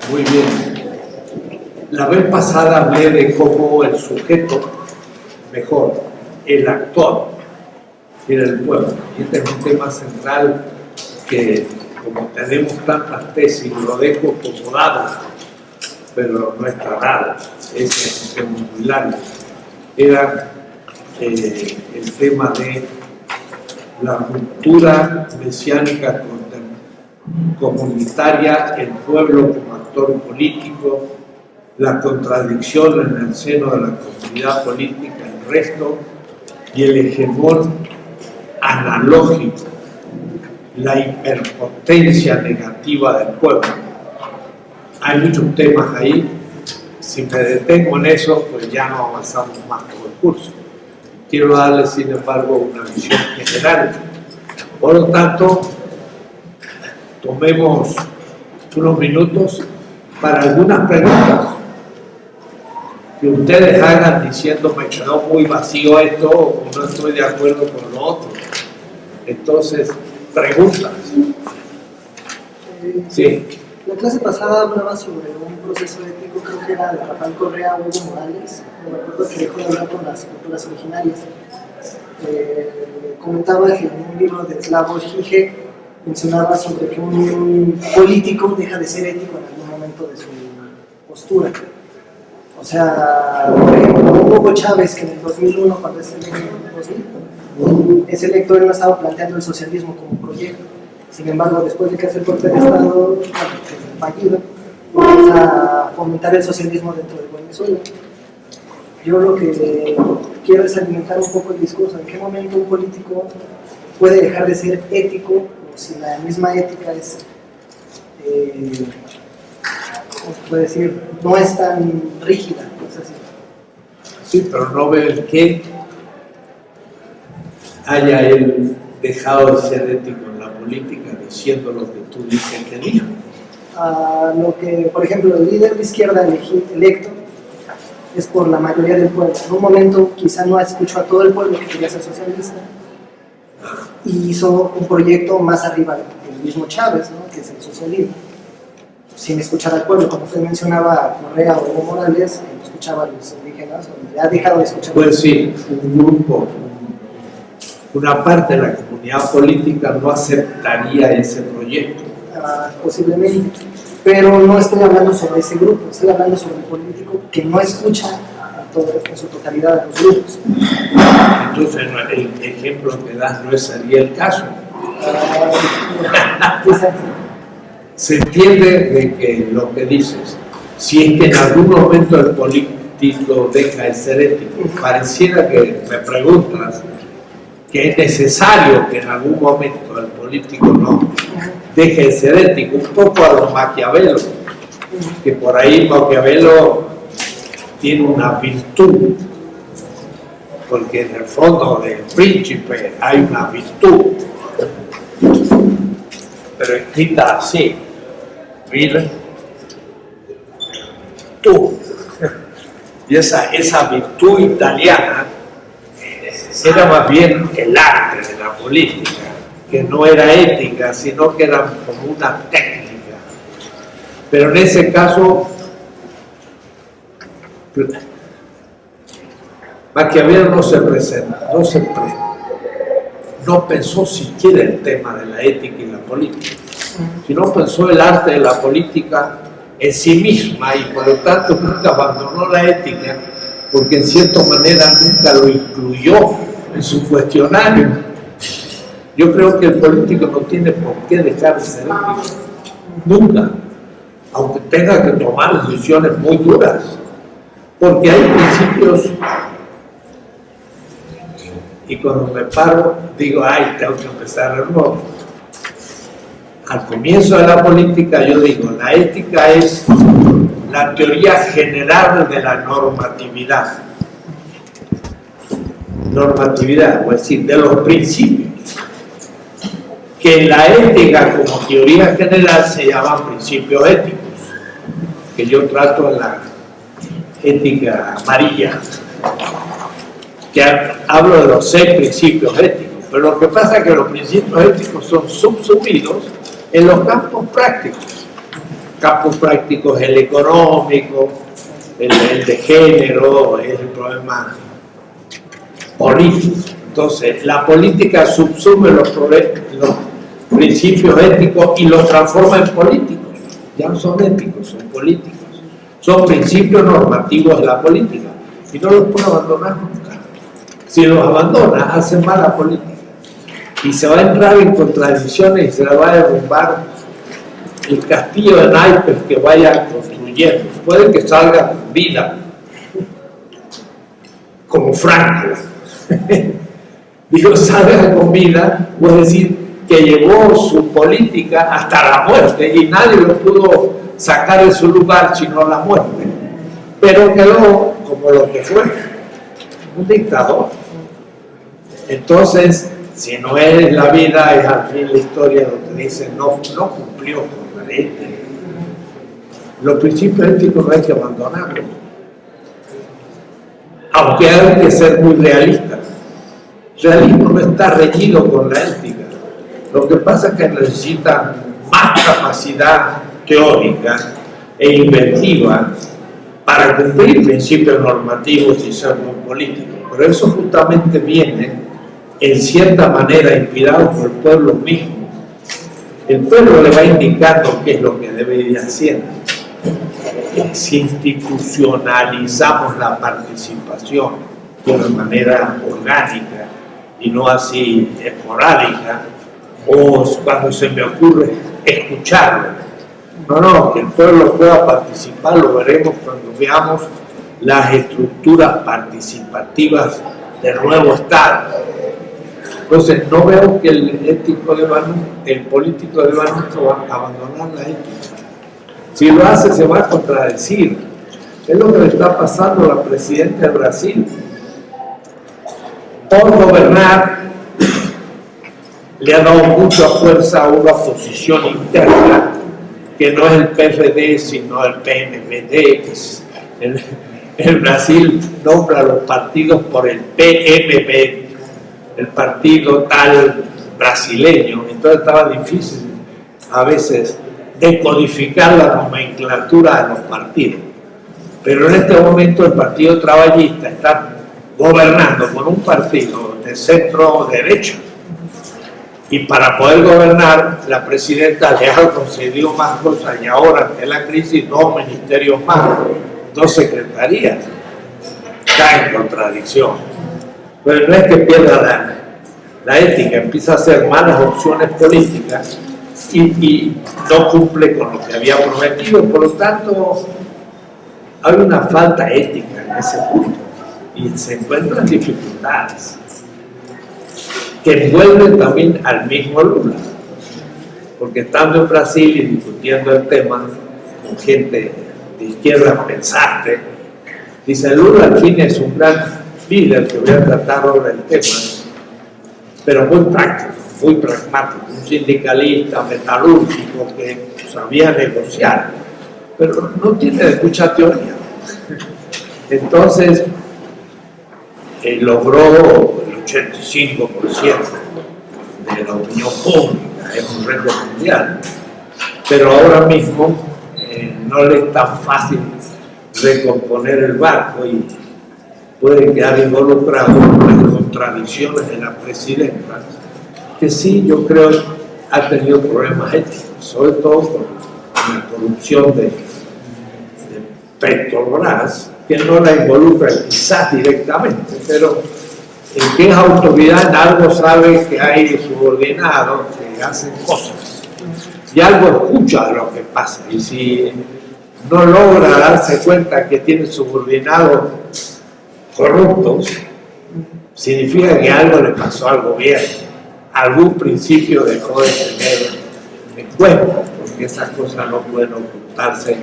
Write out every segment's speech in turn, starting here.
Muy bien. La vez pasada hablé de cómo el sujeto, mejor, el actor, era el pueblo. Y este es un tema central que, como tenemos tantas tesis, lo dejo como dado, pero no está dado. Es un tema muy largo. Era el tema de la ruptura mesiánica comunitaria, el pueblo como actor político, la contradicción en el seno de la comunidad política, el resto, y el hegemón analógico, la hiperpotencia negativa del pueblo. Hay muchos temas ahí. Si me detengo en eso, pues ya no avanzamos más con el curso. Quiero darles, sin embargo, una visión general. Por lo tanto, tomemos unos minutos para algunas preguntas que ustedes hagan diciendo me quedó muy vacío esto o no estoy de acuerdo con lo otro. Entonces, preguntas. Sí. La clase pasada hablaba sobre un proceso ético, creo que era de Rafael Correa o Evo Morales. Me acuerdo que dejó de hablar con las culturas originarias. Comentaba que en un libro de Slavoj Žižek mencionaba sobre que un político deja de ser ético en algún momento de su postura. O sea, por ejemplo, Hugo Chávez, que en el 2001, cuando es electo, él no estaba planteando el socialismo como proyecto. Sin embargo, después de que hace el golpe de Estado fallido, empieza a fomentar el socialismo dentro de Venezuela. Yo lo que quiero es alimentar un poco el discurso. ¿En qué momento un político puede dejar de ser ético o si la misma ética es, ¿cómo se puede decir? No es tan rígida? No sé si... Sí, pero no veo que haya él dejado de ser ético en la política diciendo lo que tú dices que dijo. Lo que, por ejemplo, el líder de izquierda electo es por la mayoría del pueblo. En un momento quizá no escuchó a todo el pueblo que quería ser socialista y hizo un proyecto más arriba del mismo Chávez, ¿no? Que es el socialismo, sin escuchar al pueblo. Como usted mencionaba a Correa o Evo Morales, no escuchaba a los indígenas, o ha dejado de escuchar. Pues sí, un grupo, una parte de la comunidad política no aceptaría ese proyecto. Posiblemente, pero no estoy hablando sobre ese grupo, estoy hablando sobre el político que no escucha en su totalidad a los grupos. Entonces el ejemplo que das no sería el caso. Se entiende de que lo que dices, si es que en algún momento el político deja de ser ético, pareciera que me preguntas que es necesario que en algún momento el político no deje de ser ético, un poco a los Maquiavelo, que por ahí Maquiavelo tiene una virtud, porque en el fondo del príncipe hay una virtud, pero escrita así, virtud, y esa virtud italiana era más bien el arte de la política, que no era ética, sino que era como una técnica. Pero en ese caso, Maquiavelo no pensó siquiera el tema de la ética y la política, sino pensó el arte de la política en sí misma y por lo tanto nunca abandonó la ética, porque en cierta manera nunca lo incluyó en su cuestionario. Yo creo que el político no tiene por qué dejar de ser ético, nunca, aunque tenga que tomar decisiones muy duras, porque hay principios, y cuando me paro digo, ay, tengo que empezar de nuevo. Al comienzo de la política yo digo, la ética es la teoría general de la normatividad, es decir, de los principios, que en la ética como teoría general se llaman principios éticos, que yo trato en la ética amarilla, que hablo de los 6 principios éticos, pero lo que pasa es que los principios éticos son subsumidos en los campos prácticos. campo práctico es el económico, el de género, es el problema político. Entonces, la política subsume los principios éticos y los transforma en políticos. Ya no son éticos, son políticos. Son principios normativos de la política y no los puede abandonar nunca. Si los abandona, hace mala política y se va a entrar en contradicciones y se la va a derrumbar el castillo de naipes que vaya construyendo. Puede que salga con vida, como Franco. Digo, salga con vida, es decir, que llevó su política hasta la muerte y nadie lo pudo sacar de su lugar sino la muerte. Pero quedó como lo que fue, un dictador. Entonces, si no es la vida, es al fin la historia donde dice no cumplió con la ética. Los principios éticos no hay que abandonarlos, aunque hay que ser muy realistas. El realismo no está reñido con la ética. Lo que pasa es que necesita más capacidad teórica e inventiva para cumplir principios normativos y ser muy políticos. Pero eso justamente viene, en cierta manera, inspirado por el pueblo mismo. El pueblo le va indicando qué es lo que debe ir haciendo. Si institucionalizamos la participación de una manera orgánica y no así esporádica, o cuando se me ocurre escucharlo. No, que el pueblo pueda participar, lo veremos cuando veamos las estructuras participativas del nuevo Estado. Entonces, no veo que el político de Vanuatu va a abandonar la ética. Si lo hace, se va a contradecir. Es lo que le está pasando a la presidenta de Brasil. Por gobernar, le ha dado mucha fuerza a una oposición interna que no es el PRD sino el PMPD. El Brasil nombra a los partidos por el PMP, el partido tal brasileño. Entonces estaba difícil a veces decodificar la nomenclatura de los partidos. Pero en este momento el Partido Trabajista está gobernando con un partido de centro derecha. Y para poder gobernar, la presidenta le ha concedido más cosas y ahora, ante la crisis, 2 ministerios más, 2 secretarías. Está en contradicción. Pero no es que pierda la ética, empieza a hacer malas opciones políticas y no cumple con lo que había prometido. Por lo tanto, hay una falta ética en ese punto y se encuentran dificultades que envuelven también al mismo Lula, porque estando en Brasil y discutiendo el tema con gente de izquierda pensante, dice: Lula al fin es un gran líder que voy a tratar ahora el tema, pero muy práctico, muy pragmático, un sindicalista metalúrgico que sabía negociar, pero no tiene mucha teoría. Entonces logró el 85% de la opinión pública, es un récord mundial, pero ahora mismo no le es tan fácil recomponer el barco y puede quedar involucrado en las contradicciones de la presidenta, que sí, yo creo ha tenido problemas éticos, sobre todo con la corrupción de Petrobras, que no la involucra quizás directamente, pero el que es autoridad en algo sabe que hay subordinados que hacen cosas y algo escucha de lo que pasa, y si no logra darse cuenta que tiene subordinados corruptos, significa que algo le pasó al gobierno, algún principio dejó de tener en cuenta, porque esas cosas no pueden ocultarse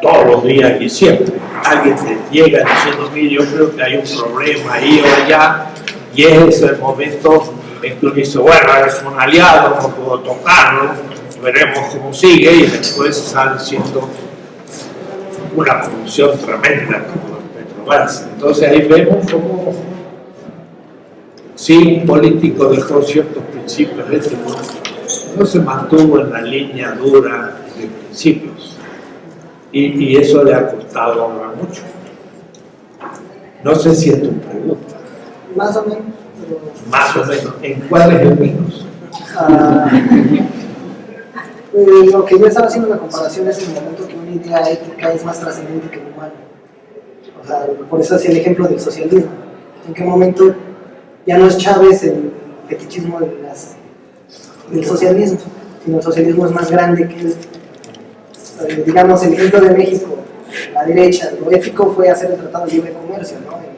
todos los días y siempre. Alguien te llega diciendo: mire, yo creo que hay un problema ahí o allá, y ese es el momento en que uno dice: bueno, es un aliado, no puedo tocarlo, veremos cómo sigue, y después sale siendo una corrupción tremenda como Petrobras. Entonces ahí vemos cómo si un político dejó ciertos principios éticos, no se mantuvo en la línea dura de principios. y eso le ha costado ahora mucho. No sé si es tu pregunta. Más o menos. Más o menos. ¿En cuál es el menos? Lo que yo estaba haciendo la comparación es en el momento que una idea ética es más trascendente que el humano. O sea, por eso hacía el ejemplo del socialismo. ¿En qué momento ya no es Chávez el fetichismo del socialismo, sino el socialismo es más grande que digamos, el ejemplo de México, la derecha, lo ético fue hacer el Tratado de Libre Comercio, ¿no? En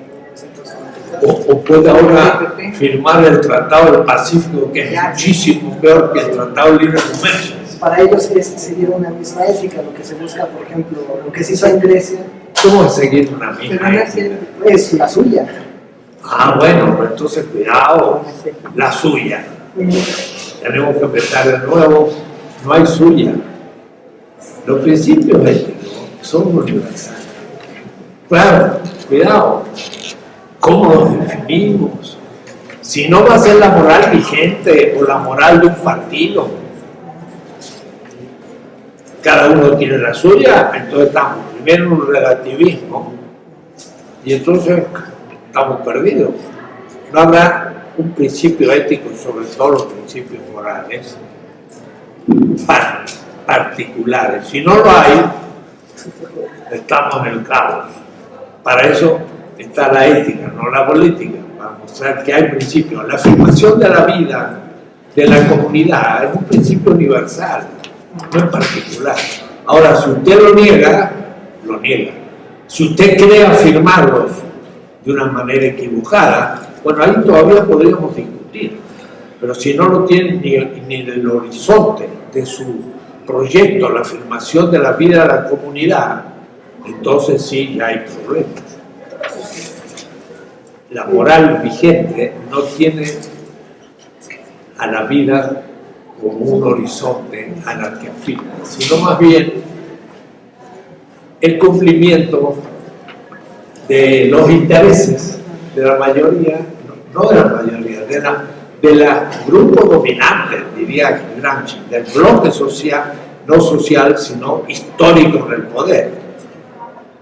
1994. O puede ahora firmar el Tratado del Pacífico, que es muchísimo peor que el Tratado de Libre Comercio. Para ellos es seguir una misma ética, lo que se busca, por ejemplo, lo que se hizo en Grecia. ¿Cómo es seguir una misma ética? Es la suya. Ah, bueno, pues entonces cuidado, la suya. Tenemos que empezar de nuevo, no hay suya. Los principios éticos son universales. Claro, cuidado, ¿cómo los definimos? Si no va a ser la moral vigente o la moral de un partido. Cada uno tiene la suya, entonces estamos primero en un relativismo y entonces estamos perdidos. No habrá un principio ético, sobre todo los principios morales particulares. Si no lo hay, estamos en el caos. Para eso está la ética, no la política, para mostrar que hay principios. La afirmación de la vida de la comunidad es un principio universal, no es particular. Ahora, si usted lo niega, lo niega. Si usted cree afirmarlos de una manera equivocada, bueno, ahí todavía podríamos discutir. Pero si no lo tiene ni en el horizonte de su proyecto, la afirmación de la vida de la comunidad, entonces sí ya hay problemas. La moral vigente no tiene a la vida como un horizonte a la que afirma, sino más bien el cumplimiento de los intereses de la mayoría, no de la mayoría, de la grupo dominante, diría Gramsci, del bloque social, no social, sino histórico del poder.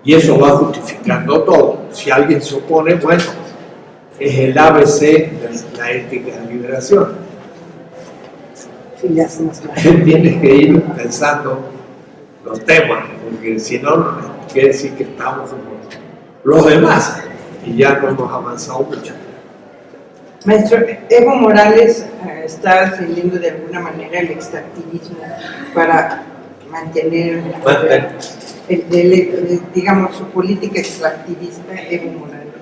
Y eso va justificando todo. Si alguien se opone, bueno, es el ABC de la ética de liberación. Sí, ya se nos claro. Tienes que ir pensando los temas, porque si no, quiere decir que estamos como los demás y ya no hemos avanzado mucho. Maestro, Evo Morales está siguiendo de alguna manera el extractivismo para mantener digamos, su política extractivista. Evo Morales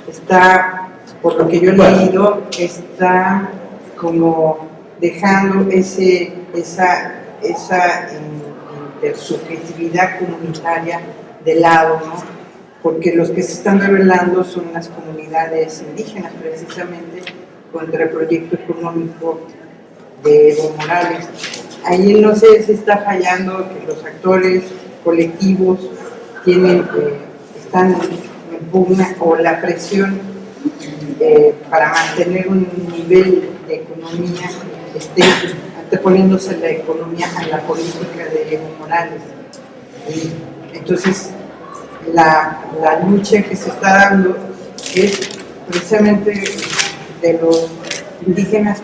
está, por lo que yo he leído, está como dejando esa intersubjetividad comunitaria de lado, ¿no? Porque los que se están rebelando son las comunidades indígenas, precisamente contra el proyecto económico de Evo Morales. Ahí no sé si está fallando que los actores colectivos están en pugna, o la presión para mantener un nivel de economía esté anteponiéndose la economía a la política de Evo Morales. Entonces, la lucha que se está dando es precisamente de los indígenas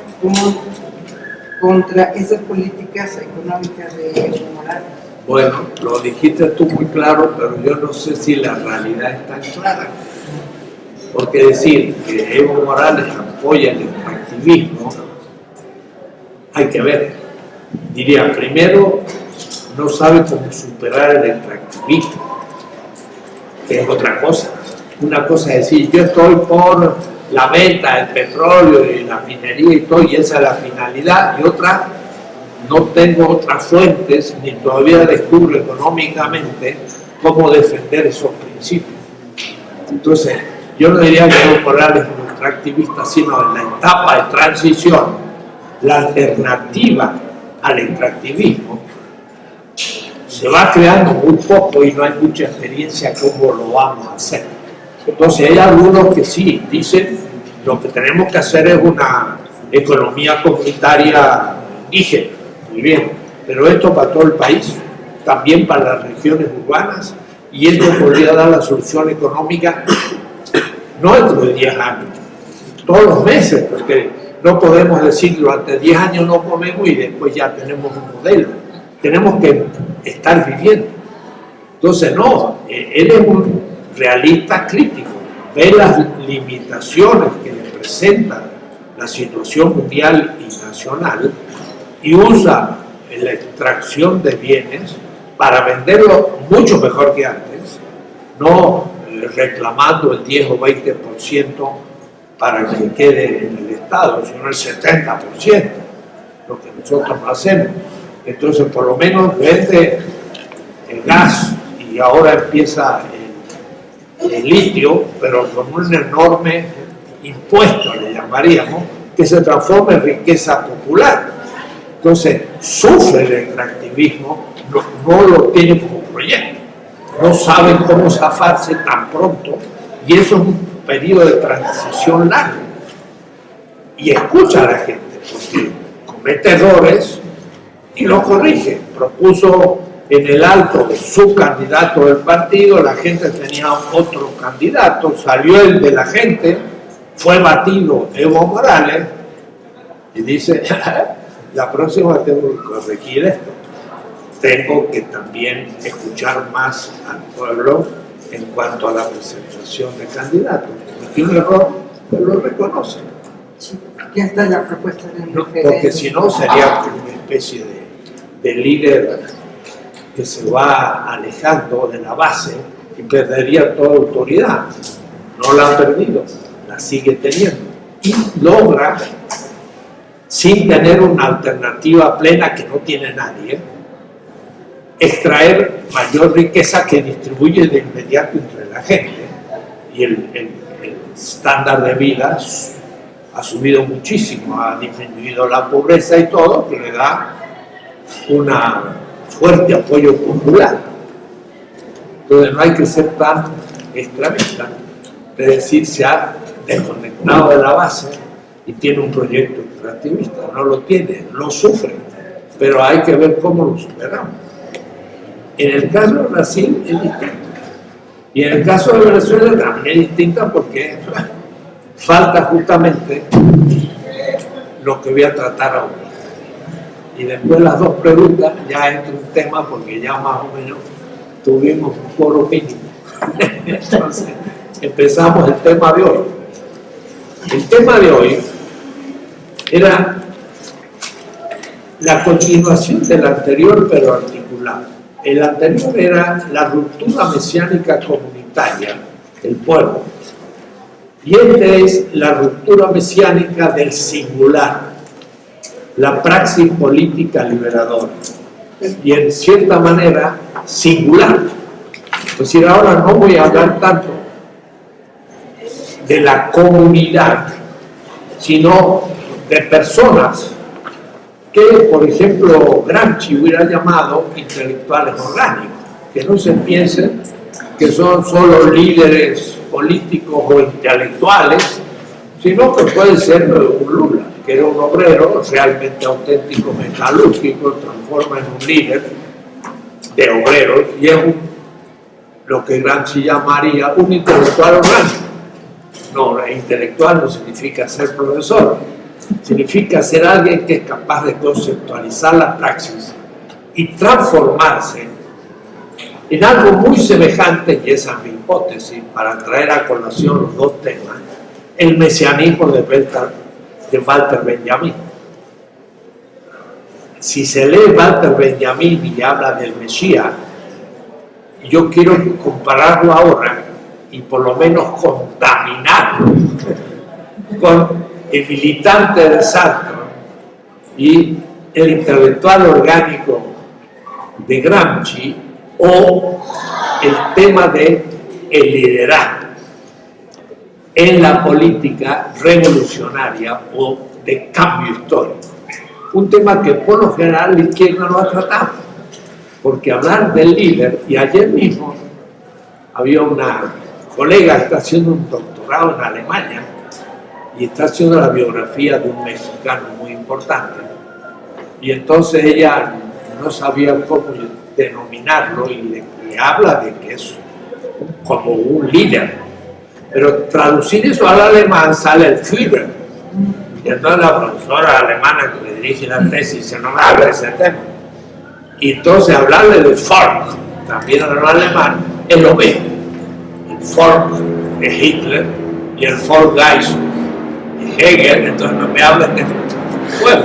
contra esas políticas económicas de Evo Morales. Bueno, lo dijiste tú muy claro, pero yo no sé si la realidad es tan clara. Porque decir que Evo Morales apoya el extractivismo, hay que ver. Diría, primero, no sabe cómo superar el extractivismo, que es otra cosa. Una cosa es decir, yo estoy por la venta del petróleo y la minería y todo, y esa es la finalidad, y otra, no tengo otras fuentes, ni todavía descubro económicamente cómo defender esos principios. Entonces, yo no diría que Evo Morales es un extractivista, sino en la etapa de transición, la alternativa al extractivismo se va creando muy poco y no hay mucha experiencia cómo lo vamos a hacer. Entonces hay algunos que sí dicen lo que tenemos que hacer es una economía comunitaria indígena, muy bien, pero esto para todo el país, también para las regiones urbanas, y esto podría dar la solución económica no dentro de 10 años, todos los meses, porque no podemos decir durante 10 años no comemos y después ya tenemos un modelo. Tenemos que estar viviendo. Entonces, no, él es un realista crítico, ve las limitaciones que le presenta la situación mundial y nacional y usa la extracción de bienes para venderlo mucho mejor que antes, no reclamando el 10 o 20% para que quede en el Estado, sino el 70%, lo que nosotros no hacemos. Entonces, por lo menos vende el gas y ahora empieza el litio, pero con un enorme impuesto, le llamaríamos, que se transforma en riqueza popular. Entonces, sufre el extractivismo, no lo tiene como proyecto, no saben cómo zafarse tan pronto, y eso es un periodo de transición largo. Y escucha a la gente, porque comete errores y lo corrige. Propuso en el alto su candidato del partido, la gente tenía otro candidato, salió el de la gente, fue batido Evo Morales y dice, la próxima tengo que corregir esto. Tengo que también escuchar más al pueblo en cuanto a la presentación de candidatos. Y un error, pues lo reconoce. Ya está la propuesta del No, porque si no sería una especie de líder que se va alejando de la base y perdería toda autoridad. No la ha perdido, la sigue teniendo. Y logra, sin tener una alternativa plena que no tiene nadie, extraer mayor riqueza que distribuye de inmediato entre la gente. Y el estándar de vida ha subido muchísimo, ha disminuido la pobreza y todo, que le da un fuerte apoyo popular. Entonces no hay que ser tan extremista, es decir, se ha desconectado de la base y tiene un proyecto extractivista. No lo tiene, lo sufre, pero hay que ver cómo lo superamos. En el caso de Brasil es distinto, y en el caso de Venezuela también es distinta porque falta justamente lo que voy a tratar ahora. Y después las dos preguntas ya entra un tema porque ya más o menos tuvimos un foro mínimo. Entonces empezamos el tema de hoy. El tema de hoy era la continuación del anterior pero articulado. El anterior era la ruptura mesiánica comunitaria del pueblo. Y esta es la ruptura mesiánica del singular, la praxis política liberadora. Y en cierta manera, singular. Es decir, ahora no voy a hablar tanto de la comunidad, sino de personas que, por ejemplo, Gramsci hubiera llamado intelectuales orgánicos, que no se piensen que son solo líderes políticos o intelectuales, sino que puede ser un Lula, que era un obrero realmente auténtico, metalúrgico, transforma en un líder de obreros y es lo que Gramsci llamaría un intelectual orgánico. No, intelectual no significa ser profesor, significa ser alguien que es capaz de conceptualizar la praxis y transformarse en algo muy semejante, y esa es mi hipótesis, para traer a colación los dos temas, el mesianismo de Walter Benjamin. Si se lee Walter Benjamin y habla del Mesías, yo quiero compararlo ahora y por lo menos contaminarlo con el militante de Sartre y el intelectual orgánico de Gramsci, o el tema de el liderazgo en la política revolucionaria o de cambio histórico. Un tema que por lo general la izquierda no ha tratado, porque hablar del líder, y ayer mismo había una colega que está haciendo un doctorado en Alemania y está haciendo la biografía de un mexicano muy importante, y entonces ella no sabía cómo denominarlo y le habla de que es como un líder. Pero traducir eso al alemán sale el Führer. Y entonces la profesora alemana que le dirige la tesis dice, no me hable de ese tema. Y entonces hablarle de Volk, también en alemán, es lo mismo. El Volk de Hitler y el Volksgeist de Hegel, entonces no me hablen de pueblo.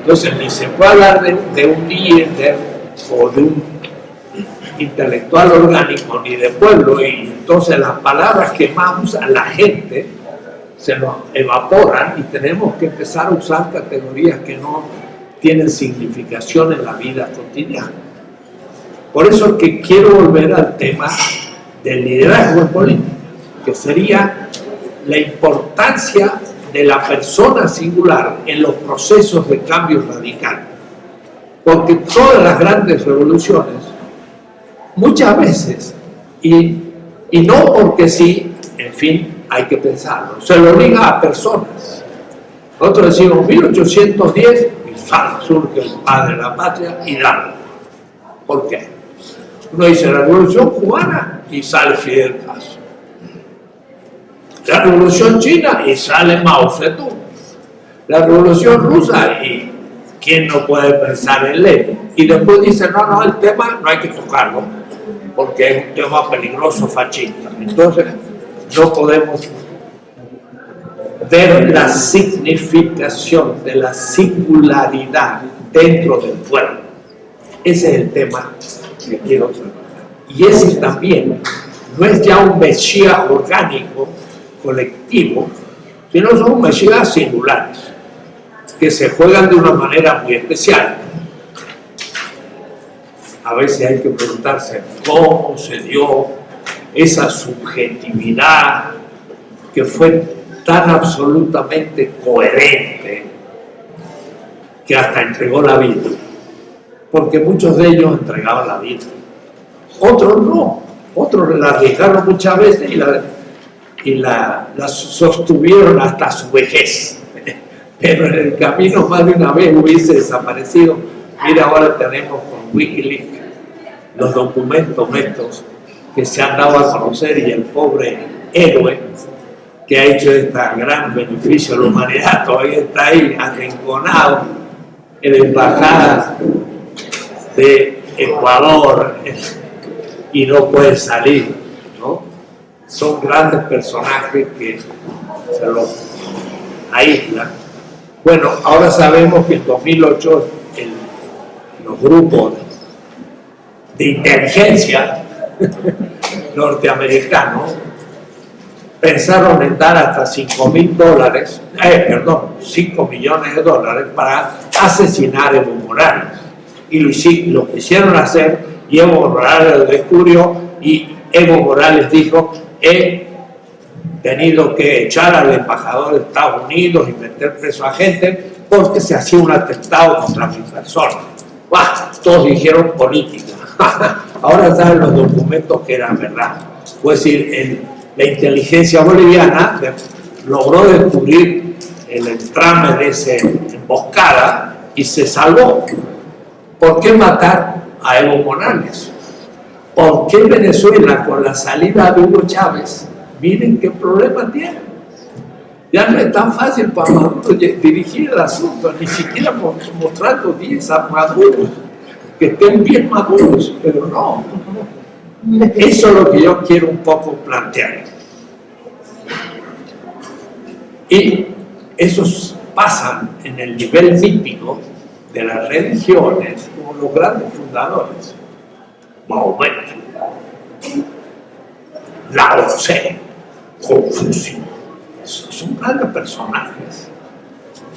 Entonces ni se puede hablar de un líder o de un intelectual orgánico ni de pueblo, y entonces las palabras que más usa la gente se nos evaporan y tenemos que empezar a usar categorías que no tienen significación en la vida cotidiana. Por eso es que quiero volver al tema del liderazgo en política, que sería la importancia de la persona singular en los procesos de cambio radical. Porque todas las grandes revoluciones, muchas veces, y no porque sí, en fin, hay que pensarlo, se lo liga a personas. Nosotros decimos 1810 y surge el padre de la patria, Hidalgo. ¿Por qué? Uno dice la revolución cubana y sale Fidel Castro. La revolución china y sale Mao Zedong. La revolución rusa y ¿quién no puede pensar en Lenin? Y después dice, no, el tema no hay que tocarlo porque es un tema peligroso, fascista. Entonces no podemos ver la significación de la singularidad dentro del pueblo. Ese es el tema que quiero trabajar. Y ese también no es ya un mesías orgánico, colectivo, sino son mesías singulares, que se juegan de una manera muy especial. A veces hay que preguntarse cómo se dio esa subjetividad que fue tan absolutamente coherente que hasta entregó la vida, porque muchos de ellos entregaban la vida, otros no, otros la arriesgaron muchas veces y la sostuvieron hasta su vejez, pero en el camino más de una vez hubiese desaparecido. Mira, ahora tenemos con Wikileaks los documentos estos que se han dado a conocer, y el pobre héroe que ha hecho este gran beneficio a la humanidad todavía está ahí arrinconado en la embajada de Ecuador y no puede salir, ¿no? Son grandes personajes que se los aíslan. Bueno, ahora sabemos que en 2008 los grupos de inteligencia norteamericanos pensaron en dar hasta $5 millones para asesinar a Evo Morales. Y lo quisieron hacer, y Evo Morales lo descubrió, y Evo Morales dijo, he tenido que echar al embajador de Estados Unidos y meter preso a gente porque se hacía un atentado contra mi persona. ¡Bah! Todos dijeron política. Ahora saben los documentos que eran verdad. Es decir, la inteligencia boliviana logró descubrir el entrame de esa emboscada y se salvó. ¿Por qué matar a Evo Morales? ¿Por qué Venezuela, con la salida de Hugo Chávez, miren qué problema tiene? Ya no es tan fácil para Maduro dirigir el asunto, ni siquiera mostrando 10 a Maduro, que estén bien maduros, pero no. Eso es lo que yo quiero un poco plantear. Y esos pasan en el nivel mítico de las religiones como los grandes fundadores. Mahomet, Lao Tse, Confucio. Son grandes personajes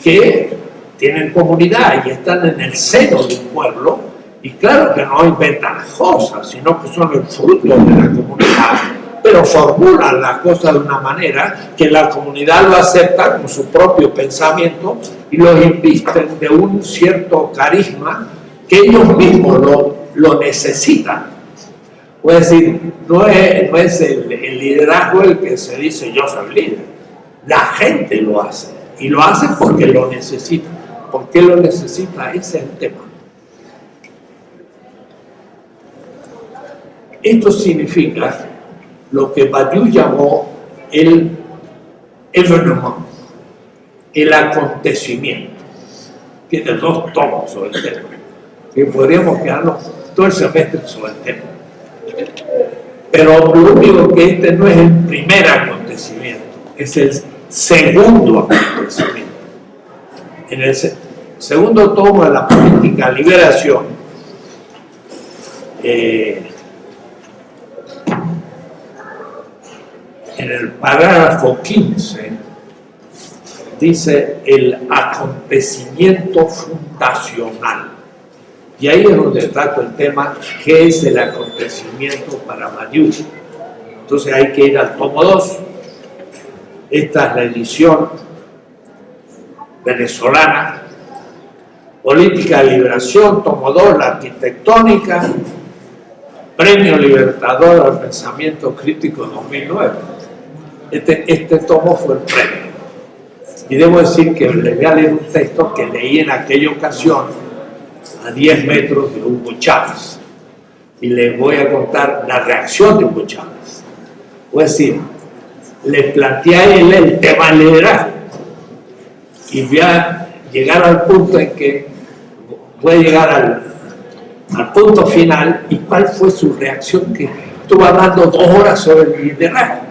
que tienen comunidad y están en el seno de un pueblo, y claro que no inventan las cosas, sino que son el fruto de la comunidad, pero formulan las cosas de una manera que la comunidad lo acepta como su propio pensamiento y los invisten de un cierto carisma que ellos mismos lo necesitan. Es decir, no es el liderazgo el que se dice yo soy líder, la gente lo hace, y lo hace porque lo necesita. ¿Por qué lo necesita? Ese es el tema. Esto significa lo que Badiou llamó el événement, el acontecimiento. Tiene 2 tomos sobre el tema, que podríamos quedarnos todo el semestre sobre el tema. Pero lo único que este no es el primer acontecimiento, es el segundo acontecimiento. En el segundo tomo de la política de liberación, en el parágrafo 15, dice el acontecimiento fundacional. Y ahí es donde trato el tema, ¿qué es el acontecimiento para Badiou? Entonces hay que ir al tomo 2. Esta es la edición venezolana, Política de Liberación, tomo 2, la arquitectónica, Premio Libertador al Pensamiento Crítico 2009. Este tomo fue el premio. Y debo decir que les voy a leer un texto que leí en aquella ocasión a 10 metros de Hugo Chávez. Y les voy a contar la reacción de Hugo Chávez. Es decir, le planteé a él el tema del liderazgo. Y voy a llegar al punto en que voy a llegar al punto final y cuál fue su reacción, que estuvo hablando 2 horas sobre el liderazgo.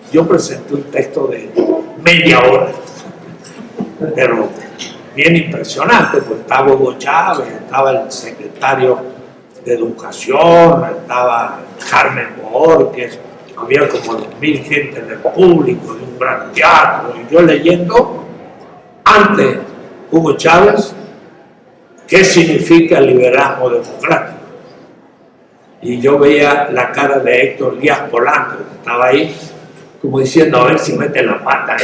Yo presenté un texto de media hora, pero bien impresionante, pues estaba Hugo Chávez, estaba el secretario de Educación, estaba Carmen Borges, había como 2.000 gente en el público, de un gran teatro, y yo leyendo antes Hugo Chávez qué significa el liberalismo democrático. Y yo veía la cara de Héctor Díaz Polanco, que estaba ahí, como diciendo, a ver si mete la pata.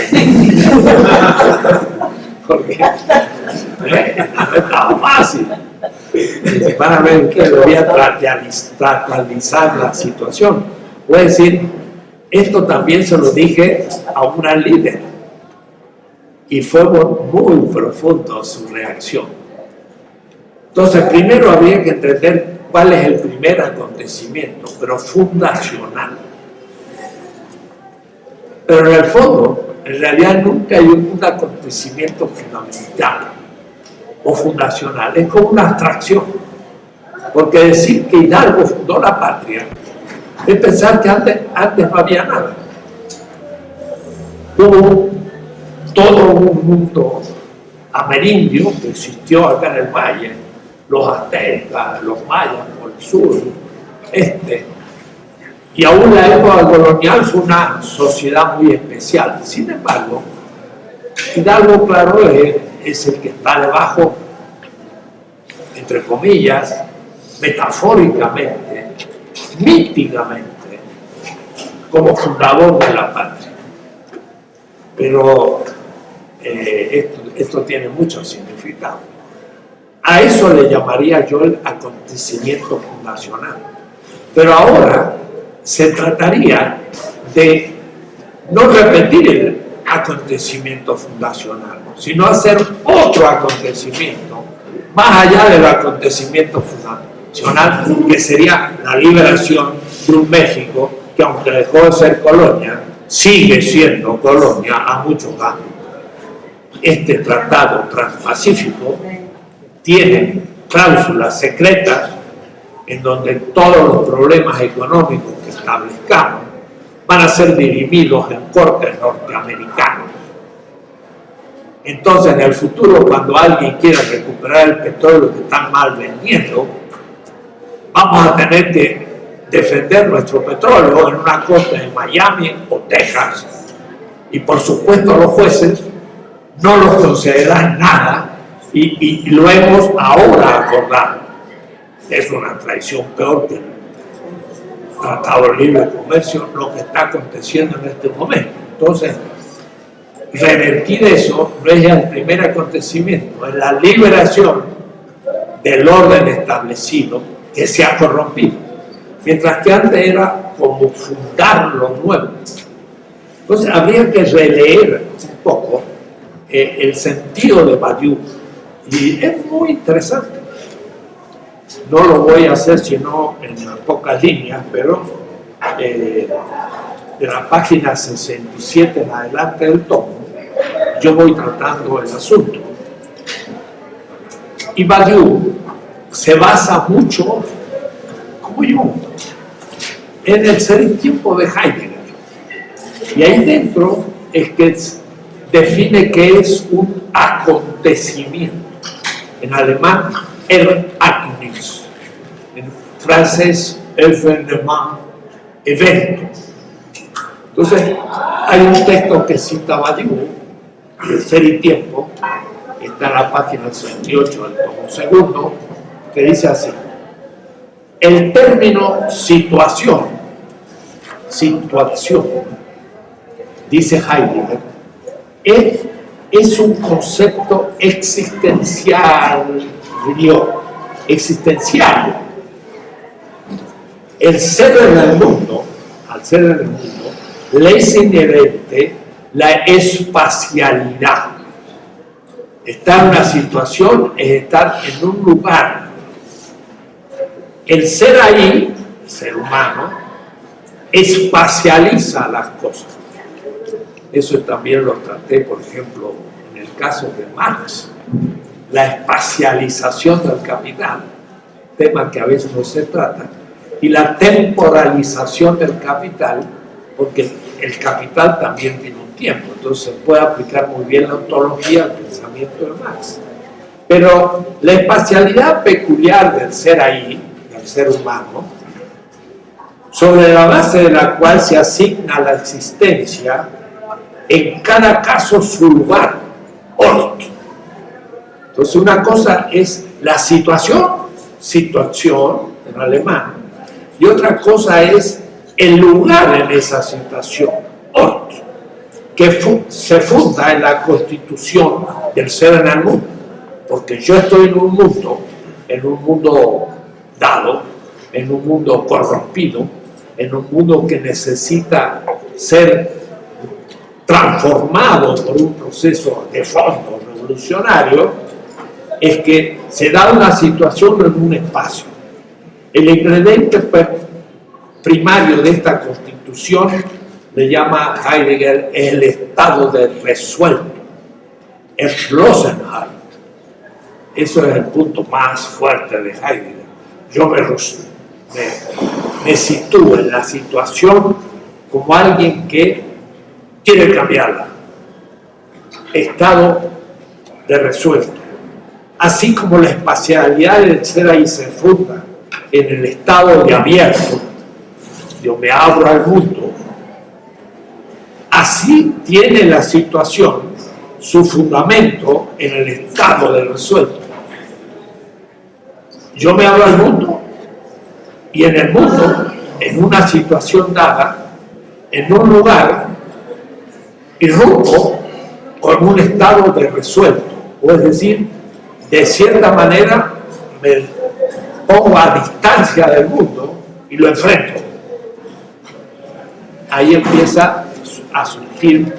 Porque no estaba fácil. Van a ver que voy a tratalizar la situación. Voy a decir, esto también se lo dije a una líder y fue muy profundo su reacción. Entonces, primero habría que entender cuál es el primer acontecimiento, pero fundacional. Pero en el fondo, en realidad nunca hay un acontecimiento fundamental o fundacional, es como una abstracción. Porque decir que Hidalgo fundó la patria es pensar que antes no había nada. Hubo todo un mundo amerindio que existió acá en el valle, los aztecas, los mayas por el sur, y aún la época colonial fue una sociedad muy especial. Sin embargo, Hidalgo, claro, es el que está debajo, entre comillas, metafóricamente, míticamente, como fundador de la patria. Pero esto tiene mucho significado. A eso le llamaría yo el acontecimiento fundacional. Pero ahora se trataría de no repetir el acontecimiento fundacional, sino hacer otro acontecimiento más allá del acontecimiento fundacional, que sería la liberación de un México que, aunque dejó de ser colonia, sigue siendo colonia a muchos años. Este tratado transpacífico tiene cláusulas secretas en donde todos los problemas económicos que establezcamos van a ser dirimidos en cortes norteamericanos. Entonces, en el futuro, cuando alguien quiera recuperar el petróleo que están mal vendiendo, vamos a tener que defender nuestro petróleo en una corte en Miami o Texas. Y por supuesto los jueces no nos concederán nada y lo hemos ahora acordado. Es una traición peor que el Tratado de Libre Comercio, lo que está aconteciendo en este momento. Entonces, revertir eso no es el primer acontecimiento, es la liberación del orden establecido que se ha corrompido, mientras que antes era como fundar lo nuevo. Entonces habría que releer un poco el sentido de Badiou, y es muy interesante. No lo voy a hacer sino en pocas líneas, pero de la página 67 en adelante del tomo, yo voy tratando el asunto. Y Badiou se basa mucho, como yo, en el ser y tiempo de Heidegger. Y ahí dentro es que define que es un acontecimiento. En alemán, Ereignis. En francés, Événement, evento. Entonces, hay un texto que cita Badiou, el ser y tiempo, está en la página 68 del tomo segundo, que dice así: el término situación, dice Heidegger, es un concepto existencial. El ser en el mundo, al ser en el mundo, le es inherente la espacialidad. Estar en una situación es estar en un lugar. El ser ahí, el ser humano, espacializa las cosas. Eso también lo traté, por ejemplo, en el caso de Marx, la espacialización del capital, tema que a veces no se trata, y la temporalización del capital, porque el capital también tiene un tiempo, entonces se puede aplicar muy bien la ontología al pensamiento de Marx. Pero la espacialidad peculiar del ser ahí, del ser humano, sobre la base de la cual se asigna la existencia, en cada caso su lugar, Ort. Entonces una cosa es la situación en alemán, y otra cosa es el lugar en esa situación, Ort, que se funda en la constitución del ser en el mundo, porque yo estoy en un mundo dado, en un mundo corrompido, en un mundo que necesita ser transformado por un proceso de fondo revolucionario, es que se da una situación en un espacio. El ingrediente primario de esta constitución le llama Heidegger el estado de resuelto, Erschlossenheit. Eso es el punto más fuerte de Heidegger. Yo me sitúo en la situación como alguien que quiere cambiarla. Estado de resuelto. Así como la espacialidad del ser ahí se funda en el estado de abierto, yo me abro al mundo, así tiene la situación su fundamento en el estado de resuelto. Yo me abro al mundo, y en el mundo, en una situación dada, en un lugar, irrumpo con un estado de resuelto, o es decir, de cierta manera me pongo a distancia del mundo y lo enfrento. Ahí empieza a surgir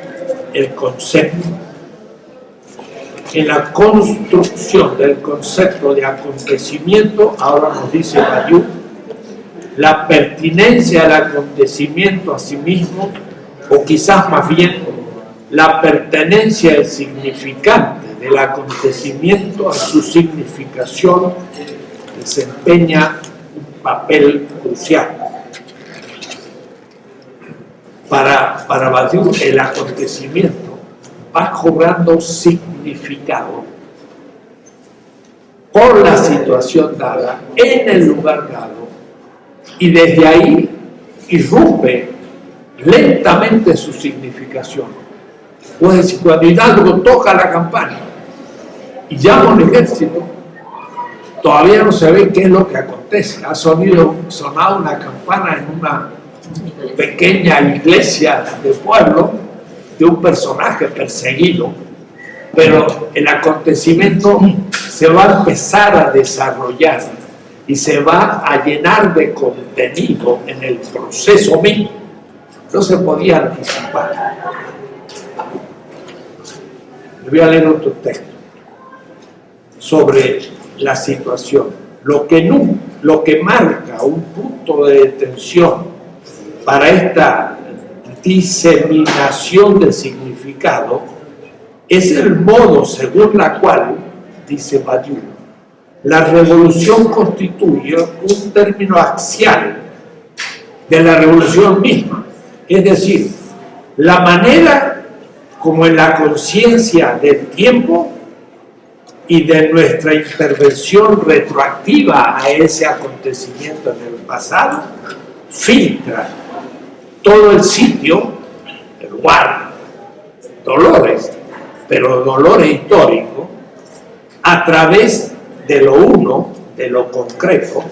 el concepto. En la construcción del concepto de acontecimiento, ahora nos dice Badiou, la pertinencia al acontecimiento a sí mismo, o quizás más bien la pertenencia del significante del acontecimiento a su significación, desempeña un papel crucial. Para Badiou, el acontecimiento va cobrando significado por la situación dada, en el lugar dado, y desde ahí irrumpe lentamente su significación. Es decir, cuando Hidalgo toca la campana y llama a un ejército, todavía no se ve qué es lo que acontece. Ha sonado una campana en una pequeña iglesia de pueblo de un personaje perseguido, pero el acontecimiento se va a empezar a desarrollar y se va a llenar de contenido en el proceso mismo. No se podía anticipar. Le voy a leer otro texto sobre la situación. lo que marca un punto de detención para esta diseminación del significado es el modo según la cual, dice Badiou, la revolución constituye un término axial de la revolución misma, es decir, la manera como en la conciencia del tiempo y de nuestra intervención retroactiva a ese acontecimiento en el pasado, filtra todo el sitio, el lugar, dolores, pero dolores históricos, a través de lo uno, de lo concreto,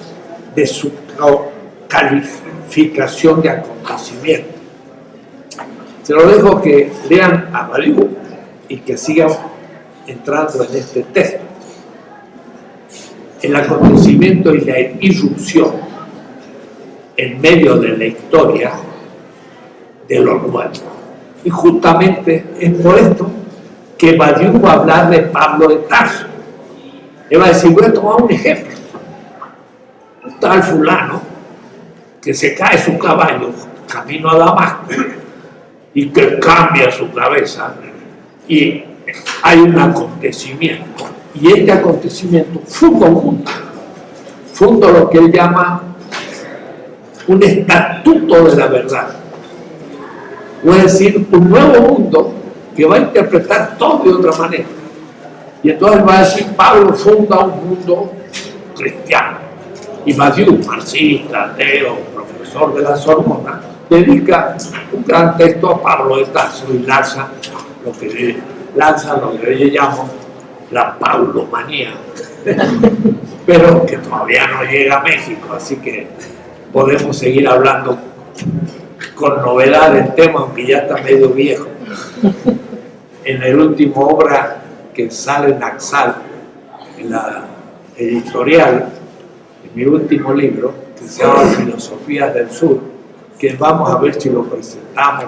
de su calificación de acontecimiento. Se lo dejo que lean a Badiou y que sigan entrando en este texto. El acontecimiento y la irrupción en medio de la historia de lo nuevo. Y justamente es por esto que Badiou va a hablar de Pablo de Tarso. Él va a decir, voy a tomar un ejemplo. Un tal fulano que se cae su caballo camino a Damasco y que cambia su cabeza y hay un acontecimiento y este acontecimiento funda un mundo, funda lo que él llama un estatuto de la verdad, es decir, un nuevo mundo que va a interpretar todo de otra manera. Y entonces va a decir, Pablo funda un mundo cristiano. Y Badiou, marxista, ateo, profesor de la Sorbona, dedica un gran texto a Pablo de Tarso y lanza lo que yo llamo la paulomanía, pero que todavía no llega a México, así que podemos seguir hablando con novedad del tema, aunque ya está medio viejo. En el último obra que sale en Axal, en la editorial, en mi último libro, que se llama Filosofías del Sur, que vamos a ver si lo presentamos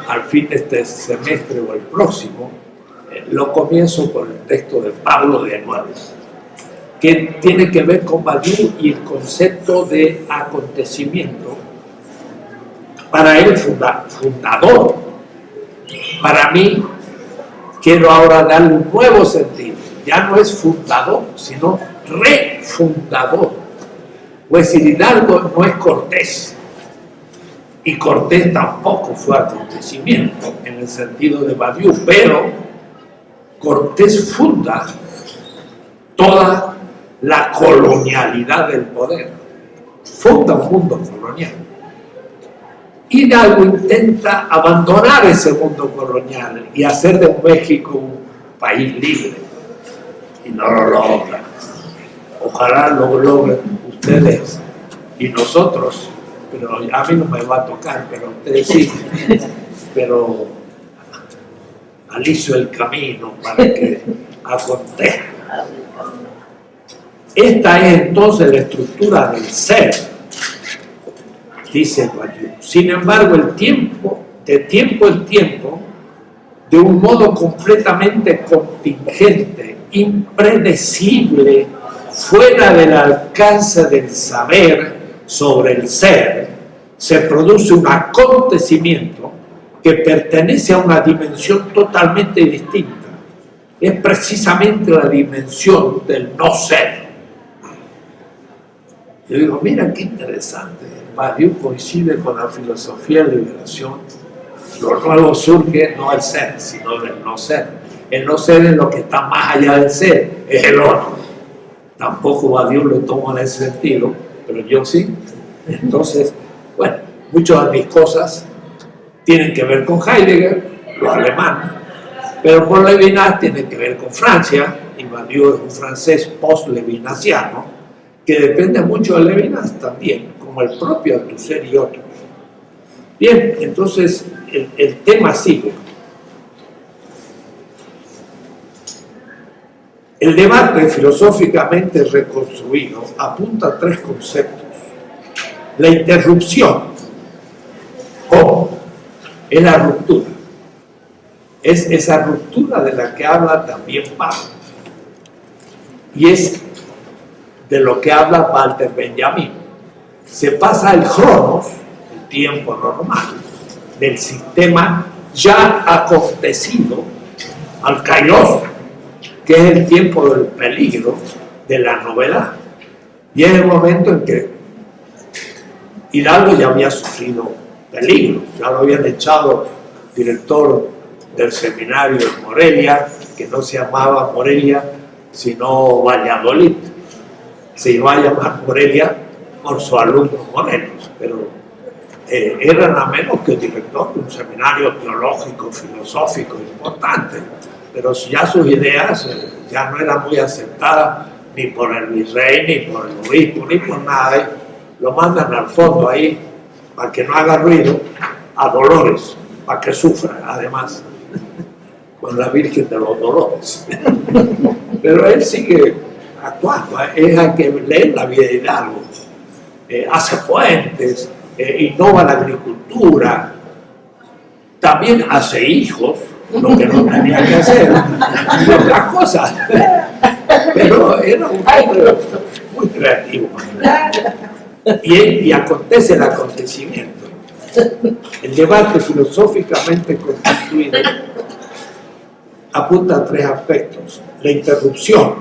al fin de este semestre o el próximo, lo comienzo con el texto de Pablo de nuevo, que tiene que ver con Badiou y el concepto de acontecimiento, para él fundador. Para mí, quiero ahora darle un nuevo sentido. Ya no es fundador, sino refundador. Es decir, Hidalgo no es Cortés. Y Cortés tampoco fue acontecimiento en el sentido de Badiou, pero Cortés funda toda la colonialidad del poder. Funda un mundo colonial. Hidalgo intenta abandonar ese mundo colonial y hacer de México un país libre. Y no lo logra. Ojalá lo logren ustedes y nosotros, pero a mí no me va a tocar, pero ustedes sí. Pero aliso el camino para que acontezca. Esta es entonces la estructura del ser, dice Badiou. Sin embargo, el tiempo, de un modo completamente contingente, impredecible, fuera del alcance del saber sobre el ser, se produce un acontecimiento que pertenece a una dimensión totalmente distinta. Es precisamente la dimensión del no ser. Yo digo, mira qué interesante. Badiou coincide con la filosofía de liberación. Lo nuevo surge no el ser, sino del no ser. El no ser es lo que está más allá del ser, es el otro. Tampoco Badiou lo toma en ese sentido, pero yo sí. Entonces, bueno, muchas de mis cosas tienen que ver con Heidegger, los alemanes, pero por Levinas tienen que ver con Francia, y Badiou es un francés post-levinasiano, que depende mucho de Levinas también, como el propio Althusser y otros. Bien, entonces el tema sigue. El debate filosóficamente reconstruido apunta a tres conceptos. La interrupción, ¿cómo? Es la ruptura. Es esa ruptura de la que habla también Pablo. Y es de lo que habla Walter Benjamin. Se pasa el cronos, el tiempo normal, del sistema ya acontecido al kairos, que es el tiempo del peligro, de la novedad. Y es el momento en que Hidalgo ya había sufrido peligro, ya lo habían echado director del seminario de Morelia, que no se llamaba Morelia, sino Valladolid. Se iba a llamar Morelia por su alumno Morelos, pero era nada menos que director de un seminario teológico, filosófico importante, pero ya sus ideas ya no eran muy aceptadas ni por el virrey, ni por el obispo, ni por nada. Lo mandan al fondo ahí para que no haga ruido, a Dolores, para que sufra además con la Virgen de los Dolores. Pero él sigue actuando, es el que lee la vida de Hidalgo, hace puentes, innova la agricultura, también hace hijos, lo que no tenía que hacer, y otras cosas. Pero era un hombre muy creativo. Y acontece el acontecimiento. El debate filosóficamente constituido apunta a tres aspectos. La interrupción,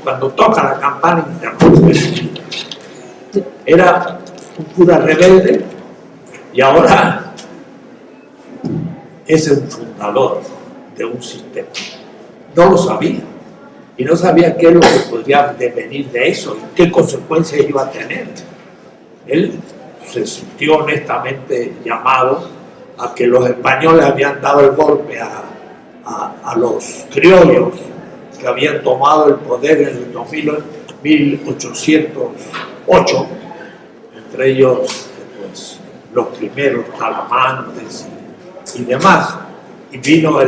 cuando toca la campana interrumpe. Era un cura rebelde y ahora es el fundador de un sistema. No lo sabía. Y no sabía qué es lo que podría devenir de eso y qué consecuencias iba a tener. Él se sintió honestamente llamado a que los españoles habían dado el golpe a los criollos que habían tomado el poder en el 1808, entre ellos pues, los primeros Talamantes y demás. Y vino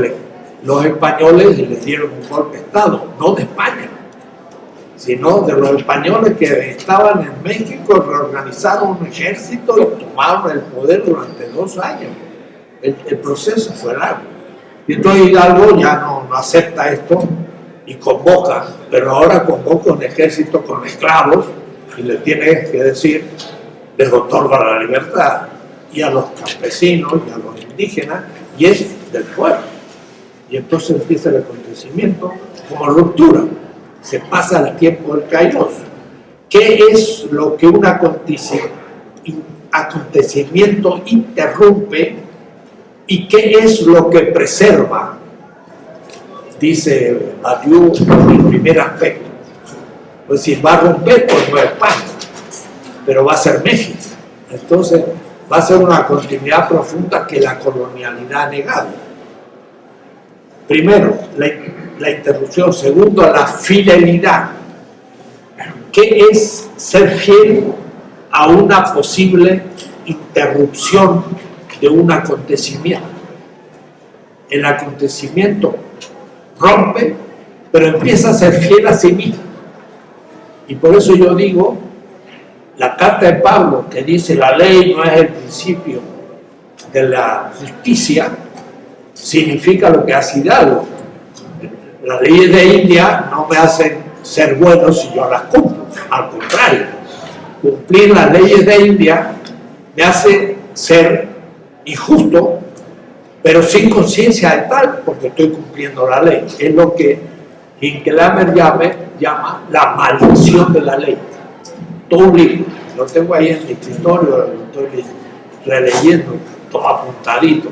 los españoles y les dieron un golpe de Estado, no de España, sino de los españoles que estaban en México, reorganizaron un ejército y tomaron el poder durante 2 años. El proceso fue largo. Y entonces Hidalgo ya no acepta esto y convoca, pero ahora convoca un ejército con esclavos y le tiene que decir, les otorga la libertad, y a los campesinos y a los indígenas, y es del pueblo. Y entonces empieza el acontecimiento como ruptura. Se pasa el tiempo del kairos. ¿Qué es lo que un acontecimiento interrumpe y qué es lo que preserva? Dice Badiou en el primer aspecto. Pues si va a romper, pues no es España, pero va a ser México. Entonces va a ser una continuidad profunda que la colonialidad ha negado. Primero, la interrupción. Segundo, la fidelidad. ¿Qué es ser fiel a una posible interrupción de un acontecimiento? El acontecimiento rompe, pero empieza a ser fiel a sí mismo. Y por eso yo digo, la carta de Pablo que dice la ley no es el principio de la justicia, significa lo que hace Hidalgo. Las leyes de India no me hacen ser bueno si yo las cumplo. Al contrario, cumplir las leyes de India me hace ser injusto, pero sin conciencia de tal, porque estoy cumpliendo la ley. Es lo que Hincklhammer llama la maldición de la ley. Todo un libro, lo tengo ahí en mi escritorio, lo estoy releyendo, todo apuntadito,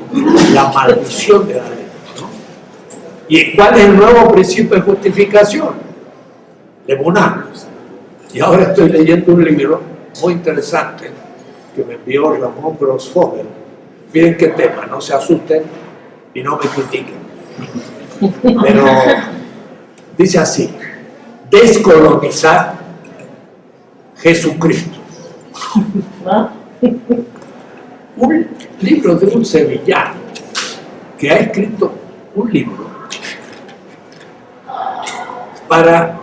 la maldición de la ley, ¿no? ¿Y cuál es el nuevo principio de justificación? Lemuná. Y ahora estoy leyendo un libro muy interesante que me envió Ramón Grossfogel. Miren qué tema, no se asusten y no me critiquen. Pero dice así: descolonizar Jesucristo. Un libro de un sevillano que ha escrito un libro para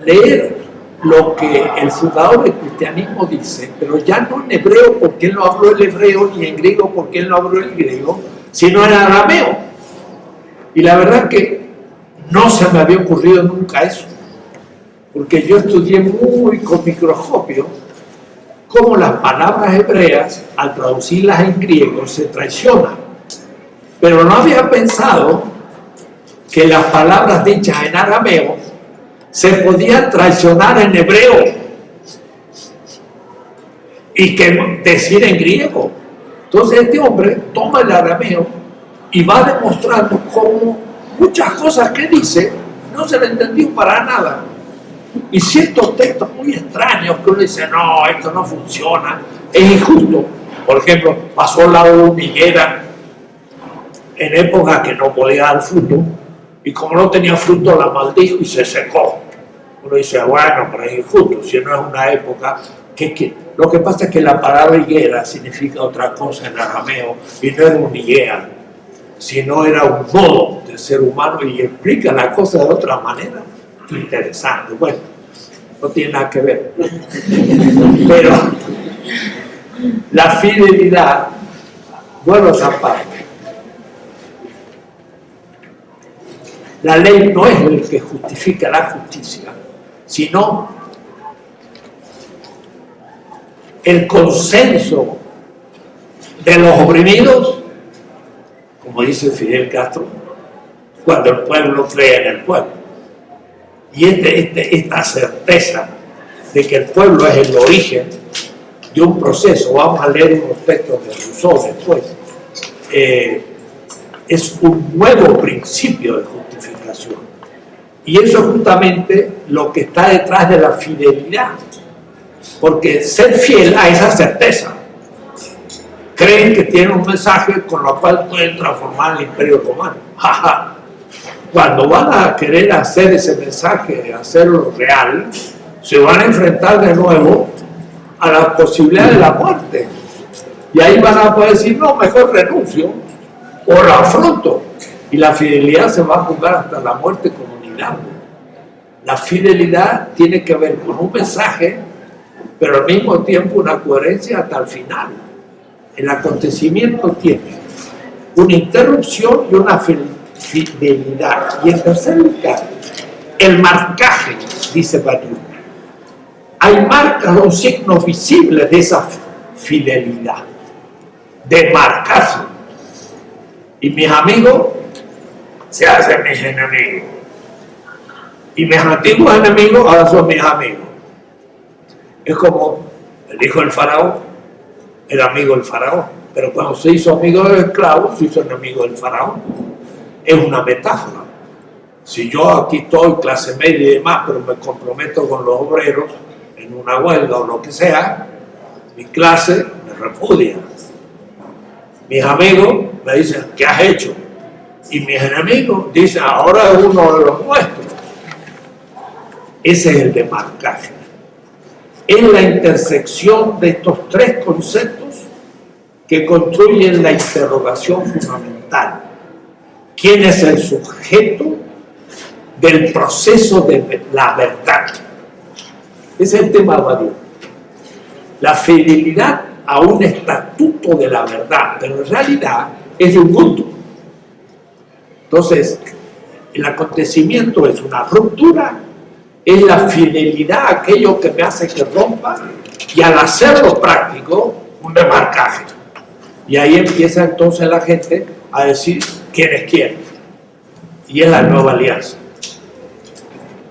leer lo que el fundador del cristianismo dice, pero ya no en hebreo porque él no habló el hebreo, ni en griego porque él no habló el griego, sino en arameo. Y la verdad que no se me había ocurrido nunca eso. porque yo estudié muy con microscopio cómo las palabras hebreas, al traducirlas en griego, se traicionan. Pero no había pensado que las palabras dichas en arameo se podían traicionar en hebreo y que decir en griego. Entonces este hombre toma el arameo y va demostrando cómo muchas cosas que dice no se le entendió para nada. Y ciertos textos muy extraños que uno dice, no, esto no funciona, es injusto. Por ejemplo, pasó la higuera en época que no podía dar fruto, y como no tenía fruto la maldijo y se secó. Uno dice, bueno, pero es injusto, si no es una época lo que pasa es que la palabra higuera significa otra cosa en arameo, y no era una higuera, sino era un modo de ser humano, y explica la cosa de otra manera. Interesante. Bueno, no tiene nada que ver, pero la fidelidad, vuelvo a esa parte. La ley no es el que justifica la justicia, sino el consenso de los oprimidos, como dice Fidel Castro, cuando el pueblo cree en el pueblo. Y esta certeza de que el pueblo es el origen de un proceso, vamos a leer unos textos de Rousseau después, es un nuevo principio de justificación. Y eso es justamente lo que está detrás de la fidelidad, porque ser fiel a esa certeza. Creen que tienen un mensaje con lo cual pueden transformar el Imperio Romano. Cuando van a querer hacer ese mensaje, hacerlo real, se van a enfrentar de nuevo a la posibilidad de la muerte. Y ahí van a poder decir, no, mejor renuncio o lo afronto. Y la fidelidad se va a jugar hasta la muerte como milagro. La fidelidad tiene que ver con un mensaje, pero al mismo tiempo una coherencia hasta el final. El acontecimiento tiene una interrupción y una fidelidad. Y en tercer lugar, el marcaje, dice Badiou. Hay marcas o signos visibles de esa fidelidad, de marcarse. Y mis amigos se hacen mis enemigos. Y mis antiguos enemigos ahora son mis amigos. Es como el hijo del faraón, el amigo del faraón. Pero cuando se hizo amigo del esclavo, se hizo enemigo del faraón. Es una metáfora. Si yo aquí estoy, clase media y demás, pero me comprometo con los obreros en una huelga o lo que sea, mi clase me repudia. Mis amigos me dicen, ¿qué has hecho? Y mis enemigos dicen, ahora es uno de los nuestros. Ese es el demarcaje. Es la intersección de estos tres conceptos que construyen la interrogación fundamental. ¿Quién es el sujeto del proceso de la verdad? Ese es el tema de Badiou. La fidelidad a un estatuto de la verdad, pero en realidad es de un mundo. Entonces, el acontecimiento es una ruptura, es la fidelidad a aquello que me hace que rompa, y al hacerlo práctico, un demarcaje. Y ahí empieza entonces la gente a decir quién es quién. Y es la nueva alianza.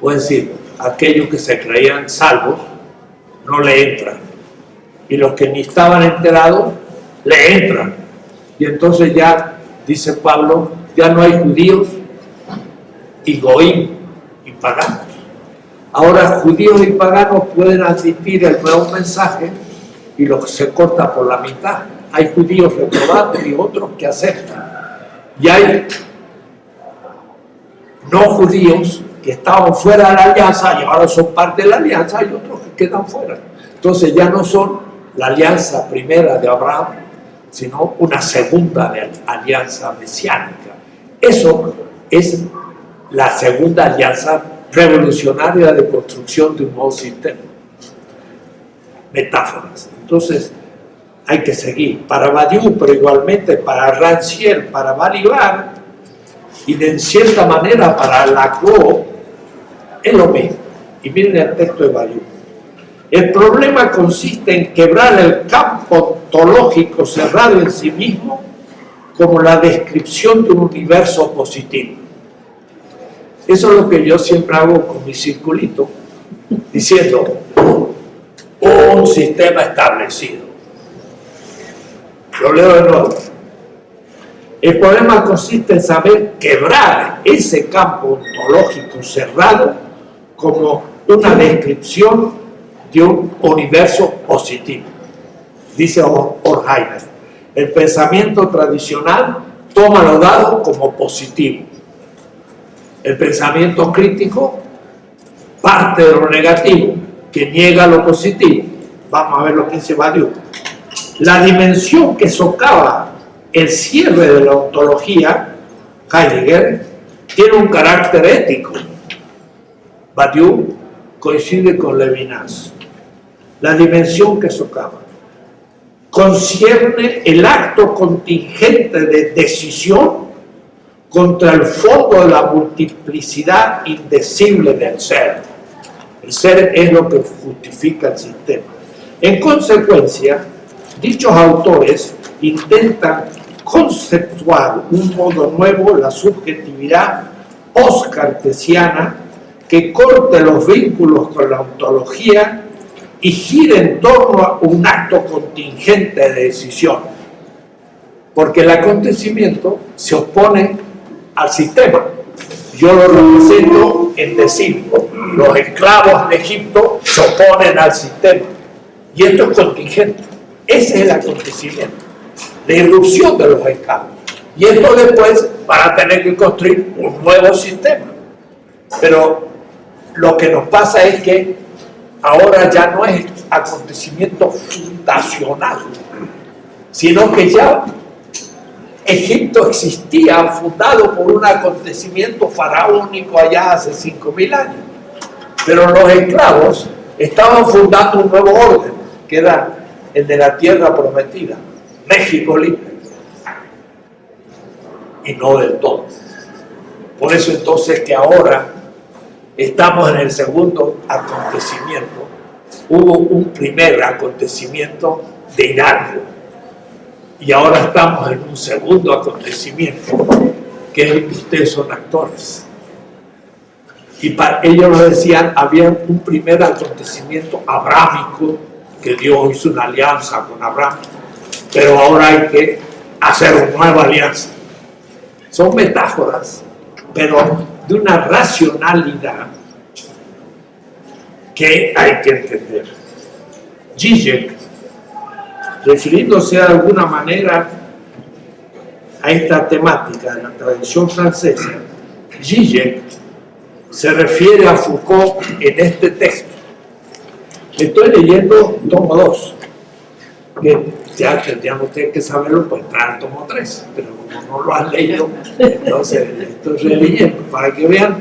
Es decir, aquellos que se creían salvos no le entran. Y los que ni estaban enterados le entran. Y entonces ya, dice Pablo, ya no hay judíos y goín y paganos. Ahora judíos y paganos pueden admitir el nuevo mensaje y lo que se corta por la mitad. Hay judíos reprobados y otros que aceptan. Y hay no judíos que estaban fuera de la alianza y ahora son parte de la alianza, y otros que quedan fuera. Entonces ya no son la alianza primera de Abraham, sino una segunda alianza mesiánica. Eso es la segunda alianza revolucionaria de construcción de un nuevo sistema. Metáforas. Entonces, hay que seguir. Para Badiou, pero igualmente para Rancière, para Balibar, y de cierta manera para Laclau, es lo mismo. Y miren el texto de Badiou. El problema consiste en quebrar el campo ontológico cerrado en sí mismo como la descripción de un universo positivo. Eso es lo que yo siempre hago con mi circulito, diciendo un sistema establecido. Lo leo de nuevo. El problema consiste en saber quebrar ese campo ontológico cerrado como una descripción de un universo positivo. Dice Horkheimer, el pensamiento tradicional toma lo dado como positivo. El pensamiento crítico parte de lo negativo, que niega lo positivo. Vamos a ver lo que dice Badiou. La dimensión que socava el cierre de la ontología, Heidegger, tiene un carácter ético. Badiou coincide con Levinas. La dimensión que socava concierne el acto contingente de decisión contra el fondo de la multiplicidad indecible del ser. El ser es lo que justifica el sistema. En consecuencia, dichos autores intentan conceptuar un modo nuevo la subjetividad post-cartesiana que corte los vínculos con la ontología y gire en torno a un acto contingente de decisión. Porque el acontecimiento se opone al sistema. Yo lo represento en decir, los esclavos en Egipto se oponen al sistema. Y esto es contingente. Ese es el acontecimiento. La irrupción de los esclavos. Y esto después van a tener que construir un nuevo sistema. Pero lo que nos pasa es que ahora ya no es acontecimiento fundacional, sino que ya Egipto existía fundado por un acontecimiento faraónico allá hace 5.000 años. Pero los esclavos estaban fundando un nuevo orden, que era el de la tierra prometida, México libre. Y no del todo. Por eso entonces que ahora estamos en el segundo acontecimiento. Hubo un primer acontecimiento de Hidalgo y ahora estamos en un segundo acontecimiento que es el que ustedes son actores. Y para ellos lo decían, había un primer acontecimiento abrámico que Dios hizo una alianza con Abraham, pero ahora hay que hacer una nueva alianza. Son metáforas, pero de una racionalidad que hay que entender. Zizek, refiriéndose de alguna manera a esta temática de la tradición francesa, Zizek se refiere a Foucault en este texto. Estoy leyendo tomo 2, que ya tendrían ustedes que saberlo, pues entrar al tomo 3, pero como no lo han leído, entonces estoy releyendo para que vean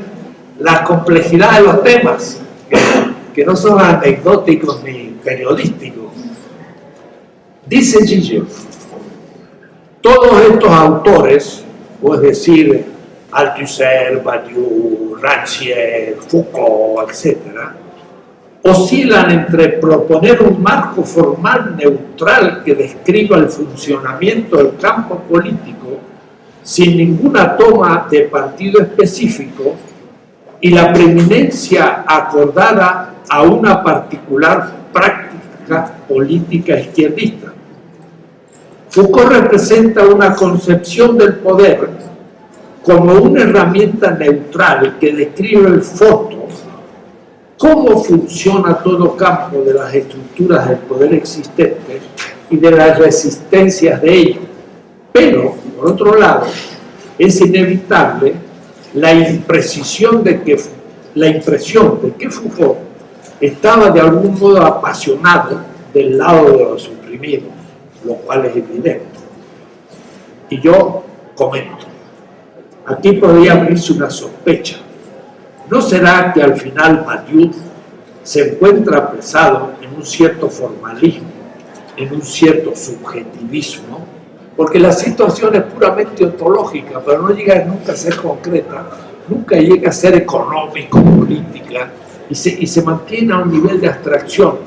la complejidad de los temas, que no son anecdóticos ni periodísticos. Dice Zizek, todos estos autores, o es decir, Althusser, Badiou, Rancière, Foucault, etc., oscilan entre proponer un marco formal neutral que describa el funcionamiento del campo político sin ninguna toma de partido específico y la preeminencia acordada a una particular práctica política izquierdista. Foucault representa una concepción del poder como una herramienta neutral que describe el fondo, cómo funciona todo campo de las estructuras del poder existente y de las resistencias de ello. Pero, por otro lado, es inevitable la impresión de que Foucault estaba de algún modo apasionado del lado de los oprimidos, lo cual es evidente. Y yo comento, aquí podría abrirse una sospecha. ¿No será que al final Badiou se encuentra apresado en un cierto formalismo, en un cierto subjetivismo? Porque la situación es puramente ontológica, pero no llega nunca a ser concreta, nunca llega a ser económico, política, y se mantiene a un nivel de abstracción,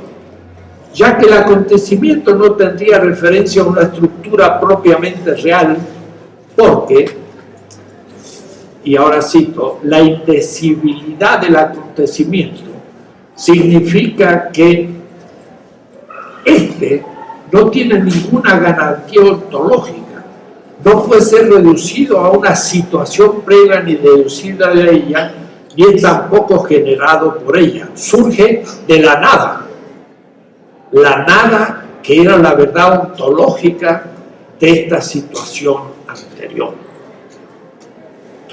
ya que el acontecimiento no tendría referencia a una estructura propiamente real, porque, y ahora cito, la indecibilidad del acontecimiento significa que este no tiene ninguna garantía ontológica, no puede ser reducido a una situación previa ni deducida de ella, ni es tampoco generado por ella, surge de la nada que era la verdad ontológica de esta situación anterior.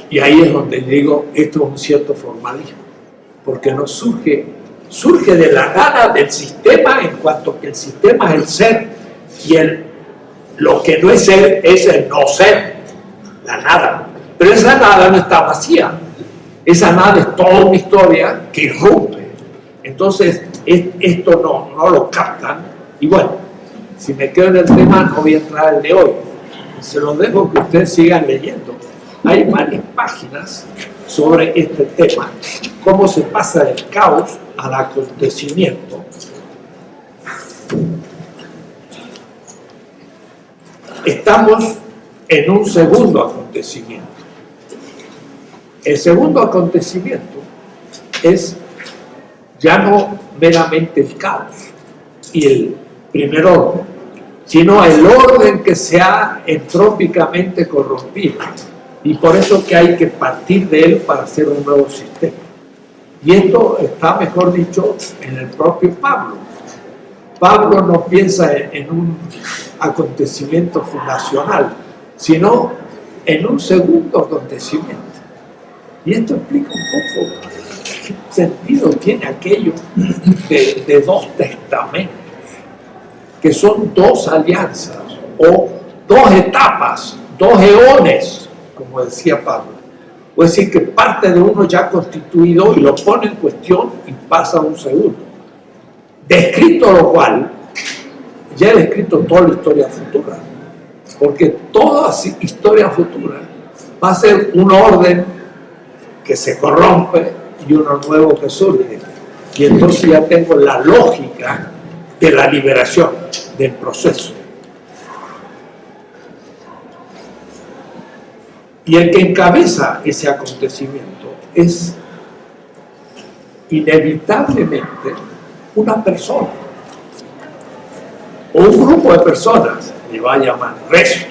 Y ahí es donde digo, esto es un cierto formalismo, porque no surge de la nada del sistema, en cuanto que el sistema es el ser, y lo que no es ser es el no ser, la nada. Pero esa nada no está vacía, esa nada es toda una historia que irrumpe. Entonces, esto no lo captan, y bueno, si me quedo en el tema no voy a entrar al de hoy, se los dejo que ustedes sigan leyendo. Hay varias páginas sobre este tema, cómo se pasa del caos al acontecimiento. Estamos en un segundo acontecimiento. El segundo acontecimiento es ya no meramente el caos y el primer orden, sino el orden que se ha entrópicamente corrompido. Y por eso que hay que partir de él para hacer un nuevo sistema. Y esto está, mejor dicho, en el propio Pablo. Pablo no piensa en un acontecimiento fundacional, sino en un segundo acontecimiento. Y esto explica un poco qué sentido tiene aquello de dos testamentos, que son dos alianzas o dos etapas, dos eones, como decía Pablo. Es decir, que parte de uno ya constituido y lo pone en cuestión y pasa a un segundo. Descrito lo cual, ya he descrito toda la historia futura, porque toda historia futura va a ser un orden que se corrompe y uno nuevo que surge. Y entonces ya tengo la lógica de la liberación, del proceso. Y el que encabeza ese acontecimiento es inevitablemente una persona o un grupo de personas, le va a llamar resto,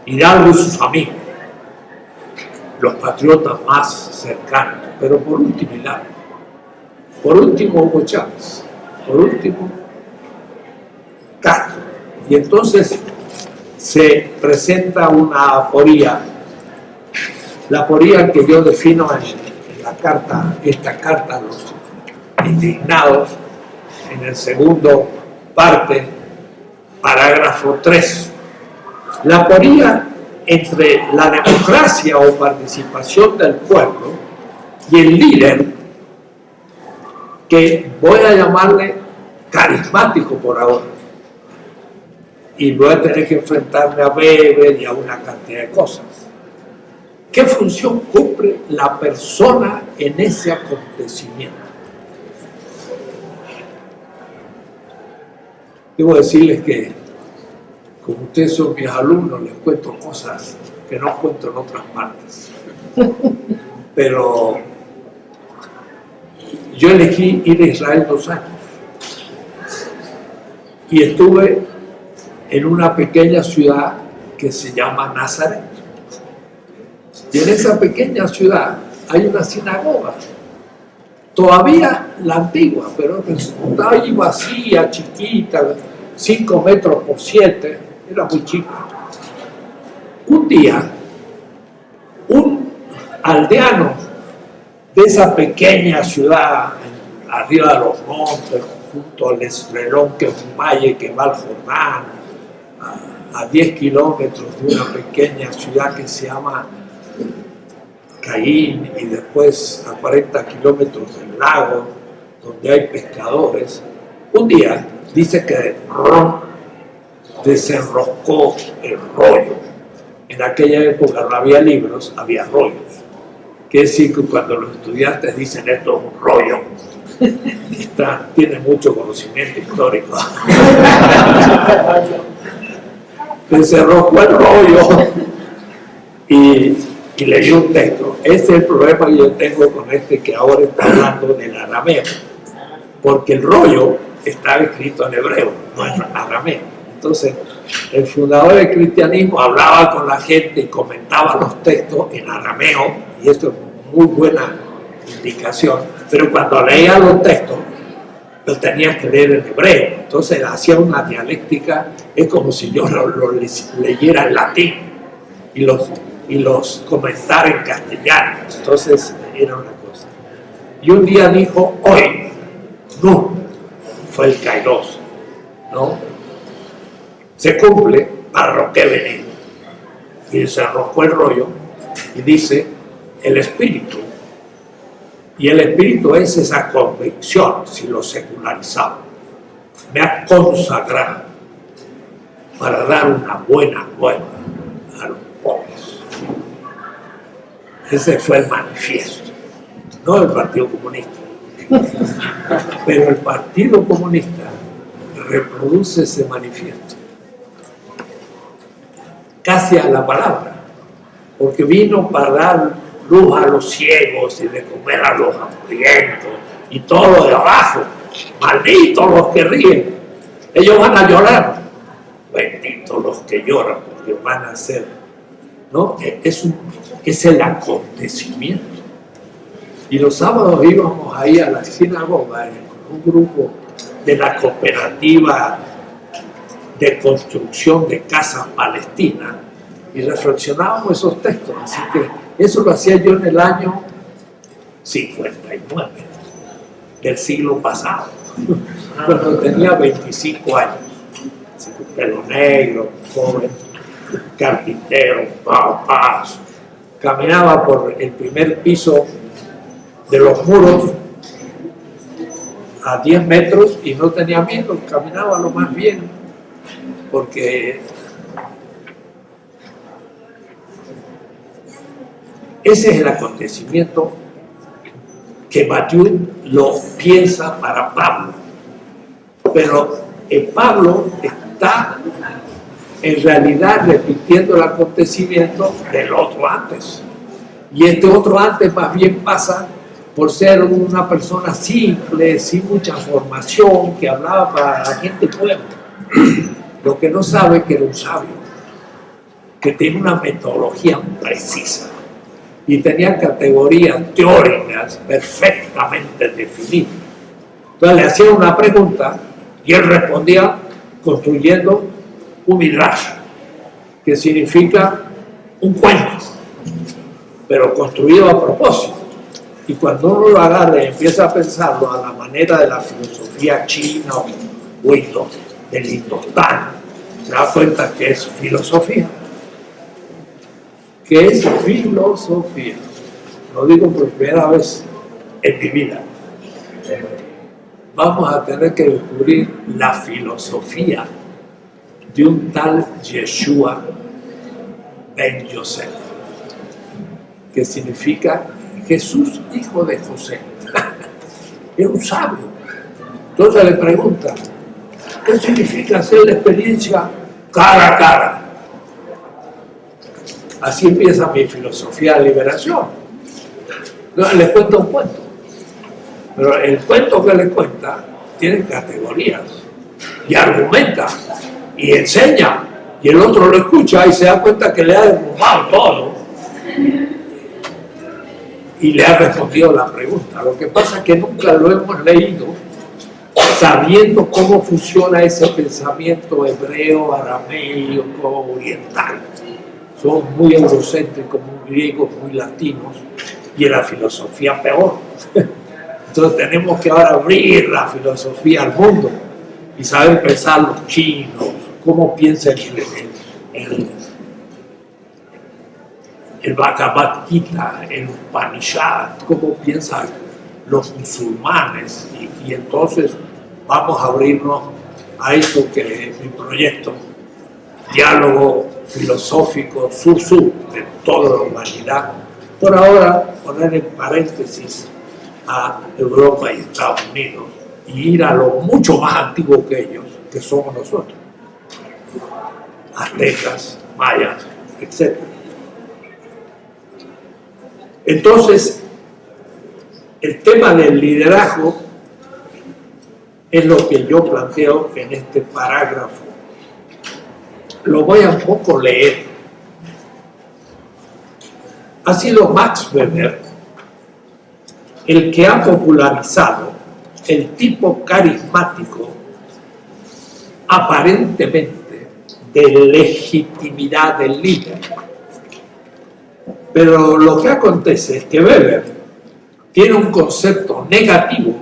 Hidalgo y sus amigos, los patriotas más cercanos, pero por último Hidalgo, por último Hugo Chávez, por último Castro. Y entonces se presenta una aporía, la aporía que yo defino en la carta, esta carta a los indignados, en el segundo parte, parágrafo 3. La aporía entre la democracia o participación del pueblo y el líder, que voy a llamarle carismático por ahora, y voy a tener que enfrentarme a Weber y a una cantidad de cosas. ¿Qué función cumple la persona en ese acontecimiento? Debo decirles que, como ustedes son mis alumnos, les cuento cosas que no cuento en otras partes. Pero yo elegí ir a Israel 2 años y estuve en una pequeña ciudad que se llama Nazaret. Y en esa pequeña ciudad hay una sinagoga, todavía la antigua, pero está ahí vacía, chiquita, 5 metros por 7, era muy chica. Un día, un aldeano de esa pequeña ciudad, arriba de los montes, junto al Esrelón, que es un valle que va al Jordán, a 10 kilómetros de una pequeña ciudad que se llama Caín, y después a 40 kilómetros del lago, donde hay pescadores. Un día dice que desenroscó el rollo. En aquella época no había libros, había rollos. que es decir que cuando los estudiantes dicen esto es un rollo, tiene mucho conocimiento histórico. Que se roscó el rollo y leí un texto. Ese es el problema que yo tengo con este que ahora está hablando del arameo, porque el rollo estaba escrito en hebreo, no en arameo. Entonces, el fundador del cristianismo hablaba con la gente y comentaba los textos en arameo, y esto es muy buena indicación, pero cuando leía los textos, los tenías que leer en hebreo. Entonces, hacía una dialéctica, es como si yo lo leyera en latín y los comentara en castellano. Entonces, era una cosa. Y un día dijo, hoy, no, fue el Kairos, ¿no? Se cumple para lo que venía. Y se arrojó el rollo y dice, el espíritu. Y el espíritu es esa convicción, si lo secularizamos. Me ha consagrado para dar una buena nueva a los pobres. Ese fue el manifiesto, no del Partido Comunista. Pero el Partido Comunista reproduce ese manifiesto casi a la palabra, porque vino para dar luz a los ciegos y de comer a los hambrientos y todo de abajo. Malditos los que ríen, ellos van a llorar. Benditos los que lloran, porque van a ser, ¿no? Es el acontecimiento. Y los sábados íbamos ahí a la sinagoga con un grupo de la cooperativa de construcción de casas palestinas y reflexionábamos esos textos. Así que eso lo hacía yo en el año 59 del siglo pasado, cuando tenía 25 años. Así que pelo negro, joven, carpintero, papás. Caminaba por el primer piso de los muros a 10 metros y no tenía miedo, caminaba lo más bien, porque ese es el acontecimiento que Mathieu lo piensa para Pablo, pero Pablo está en realidad repitiendo el acontecimiento del otro antes, y este otro antes más bien pasa por ser una persona simple, sin mucha formación, que hablaba para la gente puebla. Lo que no sabe que era un sabio, que tiene una metodología precisa y tenía categorías teóricas perfectamente definidas. Entonces le hacían una pregunta y él respondía construyendo un midrash, que significa un cuento, pero construido a propósito. Y cuando uno lo agarra y empieza a pensarlo a la manera de la filosofía china o del Hindostán, se da cuenta que es filosofía. ¿Qué es filosofía? Lo digo por primera vez en mi vida. Vamos a tener que descubrir la filosofía de un tal Yeshua ben Yosef, que significa Jesús, hijo de José. Es un sabio. Entonces le pregunta, ¿qué significa hacer la experiencia cara a cara? Así empieza mi filosofía de liberación. Entonces les cuenta un cuento, pero el cuento que le cuenta tiene categorías y argumenta y enseña, y el otro lo escucha y se da cuenta que le ha derrumbado todo y le ha respondido la pregunta. Lo que pasa es que nunca lo hemos leído sabiendo cómo funciona ese pensamiento hebreo, arameico, oriental. Somos muy eurocéntricos, muy griegos, muy latinos, y en la filosofía peor. Entonces tenemos que ahora abrir la filosofía al mundo y saber pensar los chinos, cómo piensa el Bhagavad Gita, el Upanishad, cómo piensan los musulmanes, y entonces vamos a abrirnos a eso que es mi proyecto, diálogo filosófico sur-sur de toda la humanidad, por ahora poner en paréntesis a Europa y Estados Unidos y ir a lo mucho más antiguo que ellos, que somos nosotros, aztecas, mayas, etc. Entonces, el tema del liderazgo es lo que yo planteo en este parágrafo. Lo voy a un poco leer. Ha sido Max Weber el que ha popularizado el tipo carismático aparentemente de legitimidad del líder. Pero lo que acontece es que Weber tiene un concepto negativo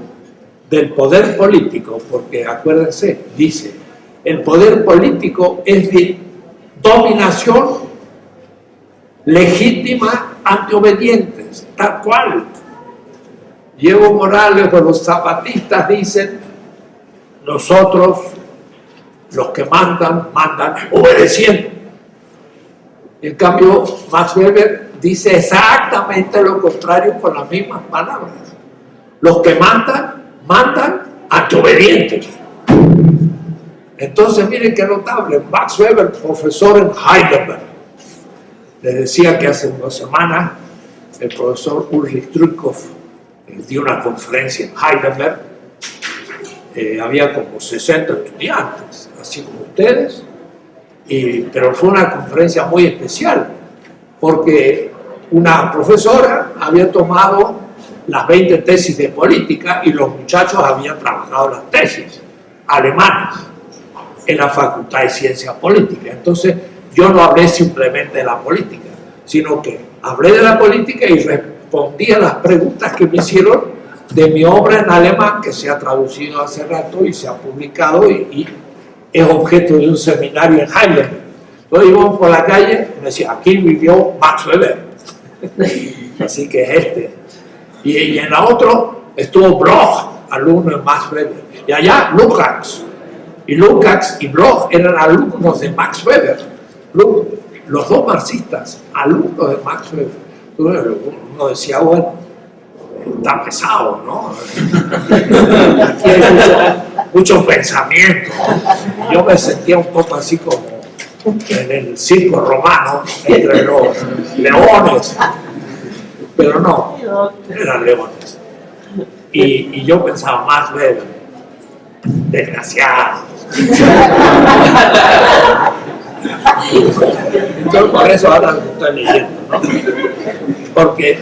del poder político, porque acuérdense, dice, el poder político es de dominación legítima ante obedientes, tal cual. Y Evo Morales o los zapatistas dicen, nosotros, los que mandan, mandan obedeciendo. En cambio, Max Weber dice exactamente lo contrario con las mismas palabras. Los que mandan, mandan ante obedientes. Entonces, miren qué notable. Max Weber, profesor en Heidelberg. Les decía que hace 2 semanas el profesor Ulrich Trückhoff dio una conferencia en Heidelberg. Había como 60 estudiantes, así como ustedes, pero fue una conferencia muy especial, porque una profesora había tomado las 20 tesis de política y los muchachos habían trabajado las tesis alemanas en la Facultad de Ciencias Políticas. Entonces, yo no hablé simplemente de la política, sino que hablé de la política y respondí a las preguntas que me hicieron de mi obra en alemán, que se ha traducido hace rato y se ha publicado y es objeto de un seminario en Heidelberg. Entonces íbamos por la calle y me decía, aquí vivió Max Weber. Así que es este. Y en la otra estuvo Bloch, alumno de Max Weber. Y allá Lukács. Y Lukács y Bloch eran alumnos de Max Weber. Los dos marxistas, alumnos de Max Weber. Entonces, uno decía, bueno, está pesado, ¿no? Aquí hay mucho pensamiento. Yo me sentía un poco así como en el circo romano, entre los leones. Pero no, eran leones. Y yo pensaba, Max Weber, desgraciado. Entonces por eso ahora lo estoy leyendo, ¿no? Porque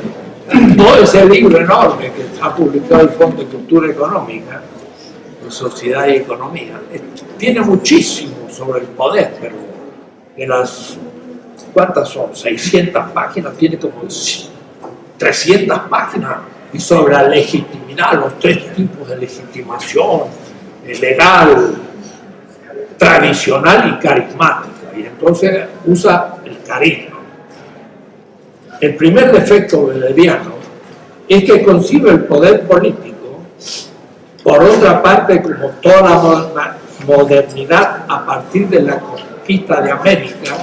todo ese libro enorme que ha publicado el Fondo de Cultura Económica, de Sociedad y Economía, tiene muchísimo sobre el poder, pero de las, ¿cuántas son? 600 páginas, tiene como 300 páginas, y sobre la legitimidad, los 3 tipos de legitimación, legal, tradicional y carismática. Y entonces usa el carisma. El primer defecto weberiano es que concibe el poder político, por otra parte, como toda la modernidad a partir de la conquista de América,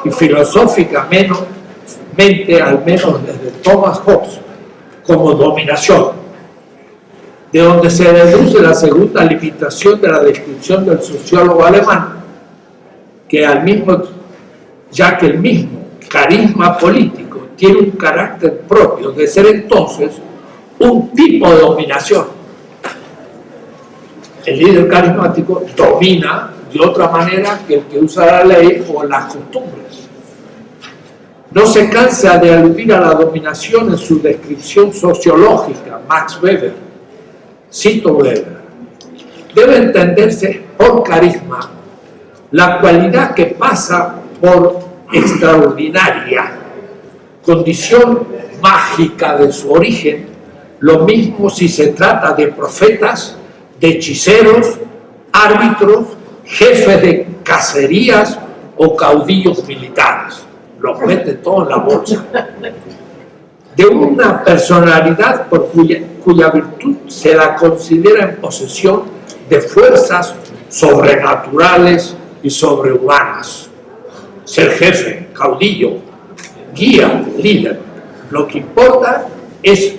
y filosóficamente, al menos desde Thomas Hobbes, como dominación, de donde se deduce la segunda limitación de la descripción del sociólogo alemán, que ya que el mismo carisma político tiene un carácter propio de ser entonces un tipo de dominación. El líder carismático domina de otra manera que el que usa la ley o las costumbres. No se cansa de aludir a la dominación en su descripción sociológica, Max Weber. Cito Weber. Debe entenderse por carisma la cualidad que pasa por extraordinaria, condición mágica de su origen, lo mismo si se trata de profetas, de hechiceros, árbitros, jefes de cacerías o caudillos militares. Los mete todo en la bolsa. De una personalidad por cuya virtud se la considera en posesión de fuerzas sobrenaturales y sobrehumanas. Ser jefe, caudillo, guía, líder, Lo que importa es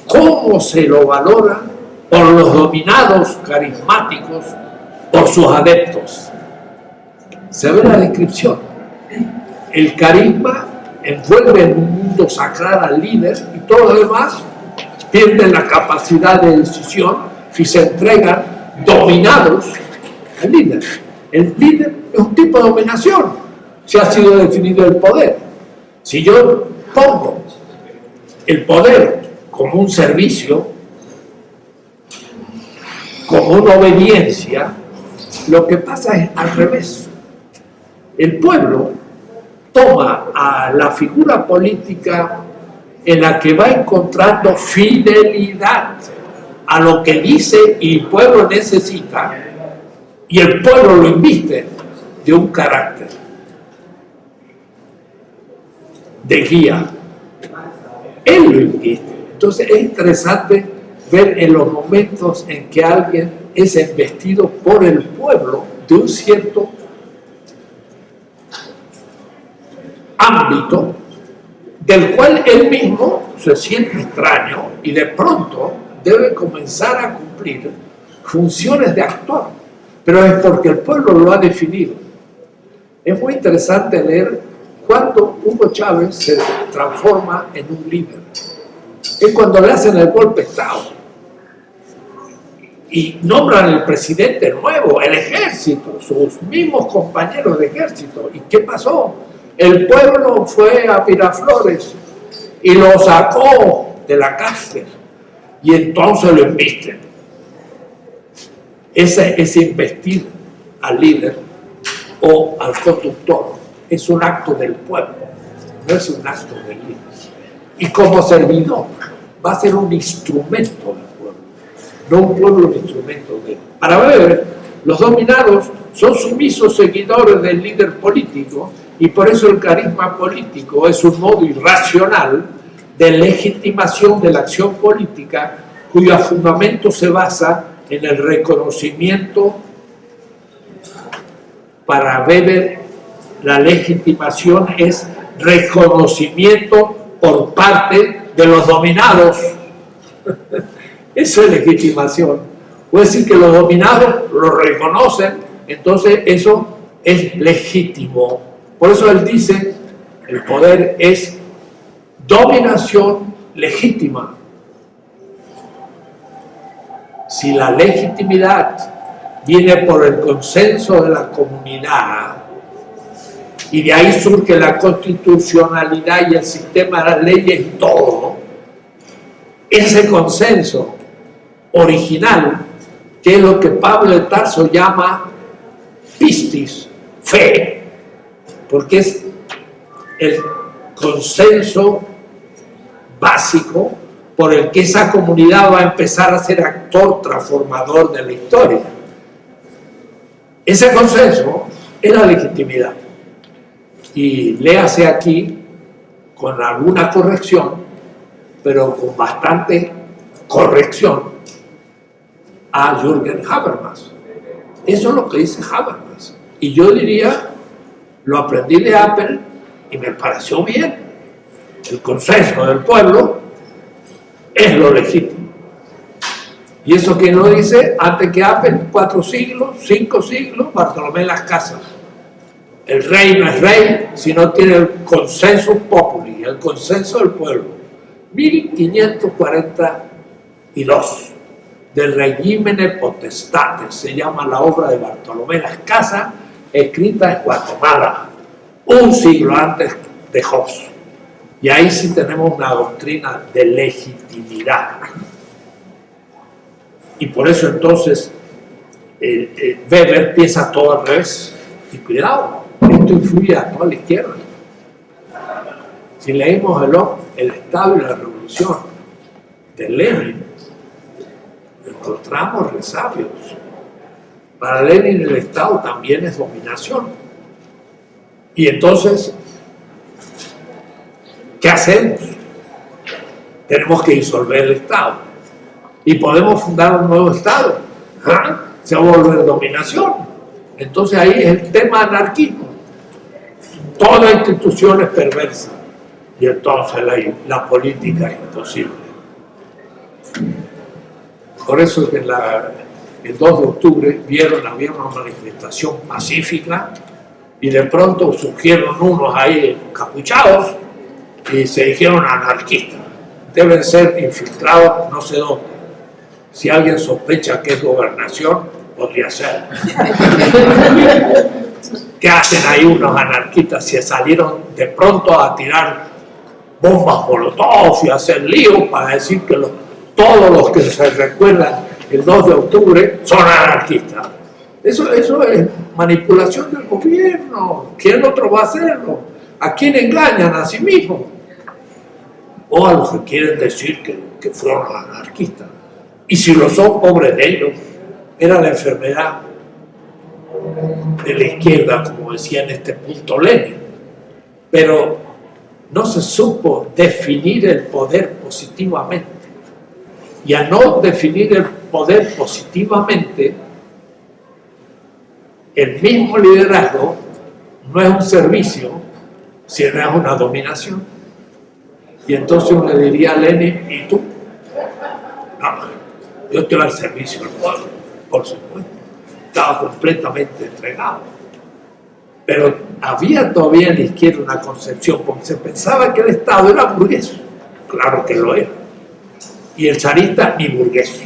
cómo se lo valora por los dominados carismáticos, por sus adeptos. Se ve la descripción. El carisma envuelve en un mundo sacral al líder y todos los demás pierden la capacidad de decisión y se entregan dominados al líder. El líder es un tipo de dominación. Se ha sido definido el poder. Si yo pongo el poder como un servicio, como una obediencia, lo que pasa es al revés. El pueblo toma a la figura política en la que va encontrando fidelidad a lo que dice y el pueblo necesita, y el pueblo lo inviste de un carácter de guía. Él lo inviste. Entonces es interesante ver en los momentos en que alguien es investido por el pueblo de un cierto ámbito del cual él mismo se siente extraño y de pronto debe comenzar a cumplir funciones de actor, pero es porque el pueblo lo ha definido. Es muy interesante leer cuando Hugo Chávez se transforma en un líder. Es cuando le hacen el golpe de Estado y nombran el presidente nuevo, el ejército, sus mismos compañeros de ejército. ¿Y qué pasó? El pueblo fue a Miraflores y lo sacó de la cárcel y entonces lo invisten. Ese investir al líder o al conductor es un acto del pueblo, no es un acto del líder. Y como servidor va a ser un instrumento del pueblo, no un pueblo un instrumento de él. Para ver, los dominados son sumisos seguidores del líder político y por eso el carisma político es un modo irracional de legitimación de la acción política cuyo fundamento se basa en el reconocimiento. Para Weber, la legitimación es reconocimiento por parte de los dominados. Eso es legitimación. Puede decir que los dominados lo reconocen, entonces eso es legítimo. Por eso él dice, el poder es dominación legítima. Si la legitimidad viene por el consenso de la comunidad, y de ahí surge la constitucionalidad y el sistema de las leyes y todo, ese consenso original, que es lo que Pablo de Tarso llama pistis, fe, porque es el consenso básico por el que esa comunidad va a empezar a ser actor transformador de la historia. Ese consenso es la legitimidad. Y léase aquí con alguna corrección, pero con bastante corrección, a Jürgen Habermas. Eso es lo que dice Habermas. Y yo diría, lo aprendí de Apple y me pareció bien. El consenso del pueblo es lo legítimo. Y eso que no dice, antes que Apple, 4 siglos, 5 siglos, Bartolomé Las Casas. El rey no es rey si no tiene el consenso populi, el consenso del pueblo. 1542, del Regimine Potestates, se llama la obra de Bartolomé Las Casas, escrita en Guatemala, un siglo antes de Hobbes. Y ahí sí tenemos una doctrina de legitimidad. Y por eso entonces Weber piensa todo al revés. Y cuidado, esto influye a toda la izquierda. Si leímos el Estado y la Revolución de Lenin, encontramos resabios. Para Lenin el Estado también es dominación. Y entonces, ¿qué hacemos? Tenemos que disolver el Estado. Y podemos fundar un nuevo Estado. Se va a volver dominación. Entonces ahí es el tema anarquismo. Toda institución es perversa. y entonces la política es imposible. Por eso que el 2 de octubre había una manifestación pacífica y de pronto surgieron unos ahí encapuchados y se dijeron anarquistas. Deben ser infiltrados no sé dónde. Si alguien sospecha que es gobernación, podría ser. ¿Qué hacen ahí unos anarquistas? Se salieron de pronto a tirar bombas molotov y a hacer líos para decir que todos los que se recuerdan el 2 de octubre son anarquistas. Eso es manipulación del gobierno. ¿Quién otro va a hacerlo? ¿A quién engañan? A sí mismos. O a los que quieren decir que fueron anarquistas. Y si lo son, pobres de ellos. Era la enfermedad de la izquierda, como decía en este punto Lenin. Pero no se supo definir el poder positivamente. Y al no definir el poder positivamente, el mismo liderazgo no es un servicio, sino es una dominación. Y entonces uno le diría a Lenin, ¿y tú? No, yo estoy al servicio del pueblo, por supuesto. Estaba completamente entregado. Pero había todavía en la izquierda una concepción, porque se pensaba que el Estado era burgués. Claro que lo era. Y el zarista ni burgués,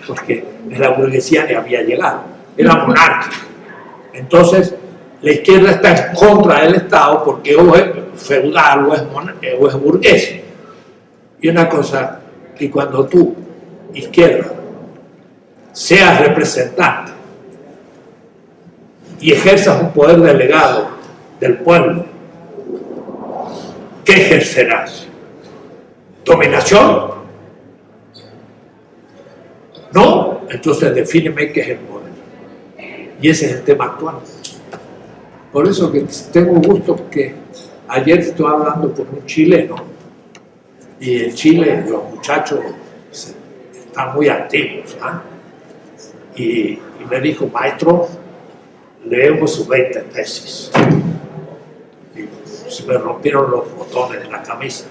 porque la burguesía ni había llegado. Era monárquico. Entonces, la izquierda está en contra del Estado porque o es feudal o es burgués. Y una cosa, que cuando tú, izquierda, seas representante y ejerzas un poder delegado del pueblo, ¿qué ejercerás? ¿Dominación? No, entonces defíneme qué es el poder. Y ese es el tema actual. Por eso que tengo gusto que ayer estuve hablando con un chileno y en Chile los muchachos están muy activos, ¿eh? Y me dijo, maestro, leemos sus 20 tesis. Y se me rompieron los botones de la camisa.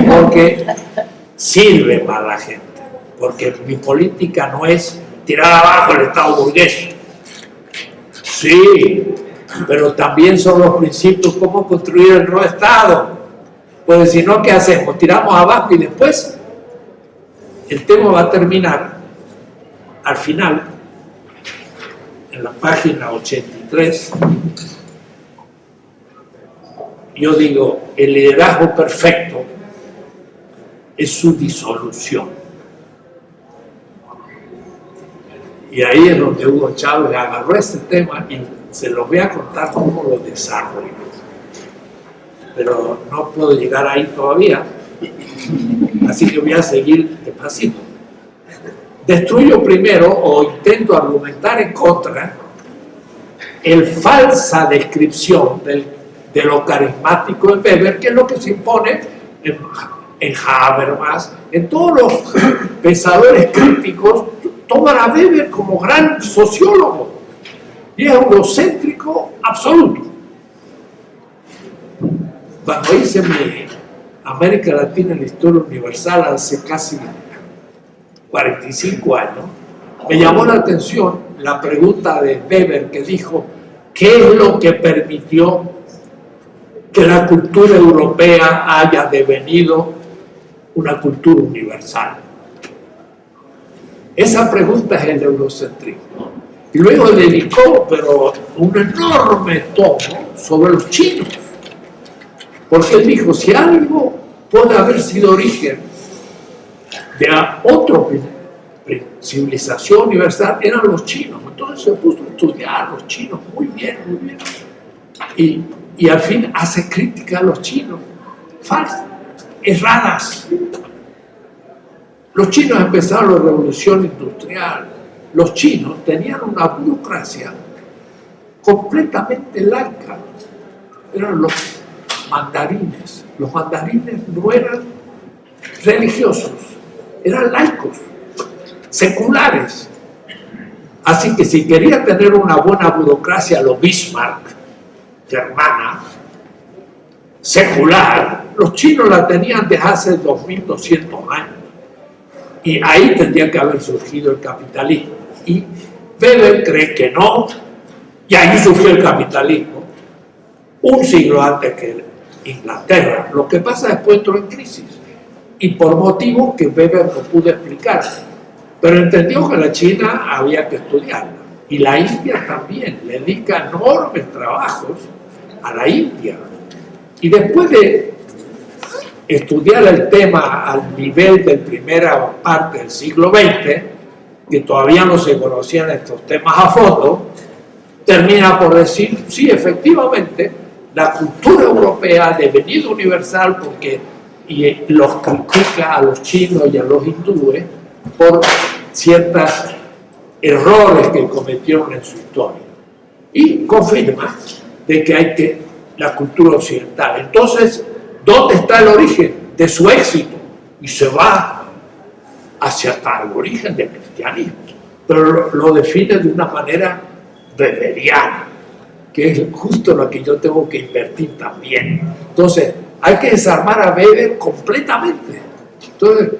Porque sirve para la gente. Porque mi política no es tirar abajo el Estado burgués. Sí, pero también son los principios cómo construir el nuevo Estado. Pues si no, ¿qué hacemos? Tiramos abajo y después el tema va a terminar al final, en la página 83. Yo digo, el liderazgo perfecto es su disolución. Y ahí es donde Hugo Chávez agarró este tema y se los voy a contar cómo lo desarrolló. Pero no puedo llegar ahí todavía, así que voy a seguir despacito. Destruyo primero, o intento argumentar en contra, el falsa descripción de lo carismático de Weber, que es lo que se impone en Habermas, en todos los pensadores críticos. Toman a Weber como gran sociólogo y es eurocéntrico absoluto. Cuando hice mi América Latina en la Historia Universal hace casi 45 años, me llamó la atención la pregunta de Weber que dijo, ¿qué es lo que permitió que la cultura europea haya devenido una cultura universal? Esa pregunta es el eurocentrismo. Y luego dedicó, pero un enorme tomo sobre los chinos. Porque él dijo, si algo puede haber sido origen de otra civilización universal, eran los chinos. Entonces se puso a estudiar a los chinos muy bien, muy bien. Y al fin hace crítica a los chinos, falsas, erradas. Los chinos empezaron la revolución industrial. Los chinos tenían una burocracia completamente laica. Eran los mandarines. Los mandarines no eran religiosos, eran laicos, seculares. Así que si quería tener una buena burocracia, lo Bismarck, germana, secular, los chinos la tenían desde hace 2200 años. Y ahí tendría que haber surgido el capitalismo. Y Weber cree que no, y ahí surgió el capitalismo, un siglo antes que Inglaterra. Lo que pasa después entró en crisis, y por motivos que Weber no pudo explicar. Pero entendió que la China había que estudiarla, y la India también, le dedica enormes trabajos a la India. Y después de estudiar el tema al nivel de primera parte del siglo XX, que todavía no se conocían estos temas a fondo, termina por decir, sí, efectivamente, la cultura europea ha devenido universal porque los critica a los chinos y a los hindúes por ciertos errores que cometieron en su historia. Y confirma de que hay que la cultura occidental. Entonces, ¿dónde está el origen de su éxito? Y se va hacia hasta el origen del cristianismo, pero lo define de una manera weberiana, que es justo lo que yo tengo que invertir también. Entonces, hay que desarmar a Weber completamente. Entonces,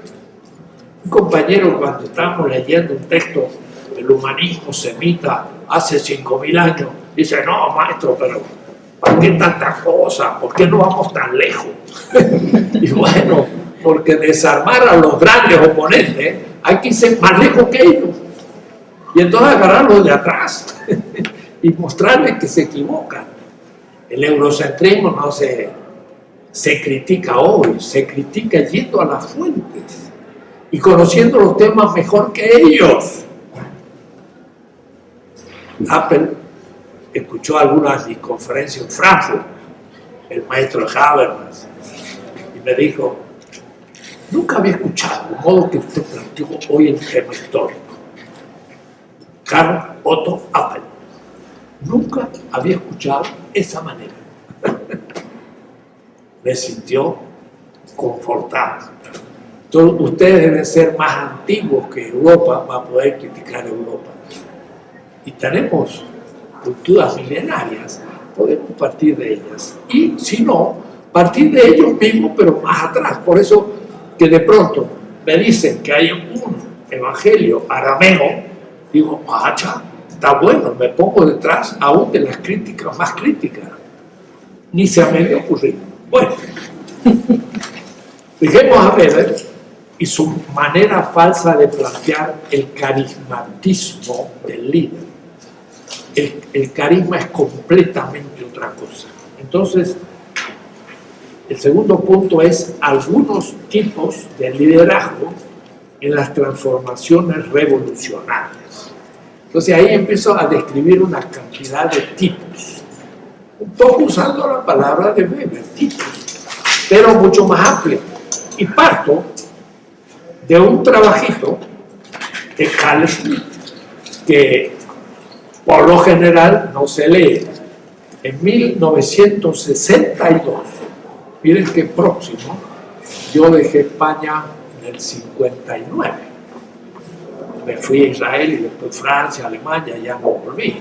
un compañero, cuando estábamos leyendo un texto del humanismo semita hace 5000 años, dice, no, maestro, pero ¿por qué tanta cosa? ¿Por qué no vamos tan lejos? Y bueno, porque desarmar a los grandes oponentes hay que irse más lejos que ellos. Y entonces agarrarlos de atrás y mostrarles que se equivocan. El eurocentrismo no se critica hoy, se critica yendo a las fuentes y conociendo los temas mejor que ellos. Apple escuchó algunas de mis conferencias en Frankfurt, el maestro Habermas, y me dijo, nunca había escuchado el modo que usted planteó hoy el tema histórico. Carl Otto Apple. Nunca había escuchado esa manera. Me sintió confortable. Entonces, ustedes deben ser más antiguos que Europa para poder criticar a Europa. Y tenemos culturas milenarias, podemos partir de ellas. Y si no, partir de ellos mismos, pero más atrás. Por eso que de pronto me dicen que hay un evangelio arameo, digo, macha, está bueno, me pongo detrás aún de las críticas más críticas. Ni se me había ocurrido. Bueno, fijemos a Weber y su manera falsa de plantear el carismatismo del líder. El carisma es completamente otra cosa. Entonces, el segundo punto es algunos tipos de liderazgo en las transformaciones revolucionarias. Entonces ahí empiezo a describir una cantidad de tipos, un poco usando la palabra de Weber, tipos, pero mucho más amplio. Y parto de un trabajito de Carl Schmitt, que por lo general no se lee. En 1962, miren qué próximo, yo dejé España en el 59. Me fui a Israel y después Francia, Alemania, ya no volví.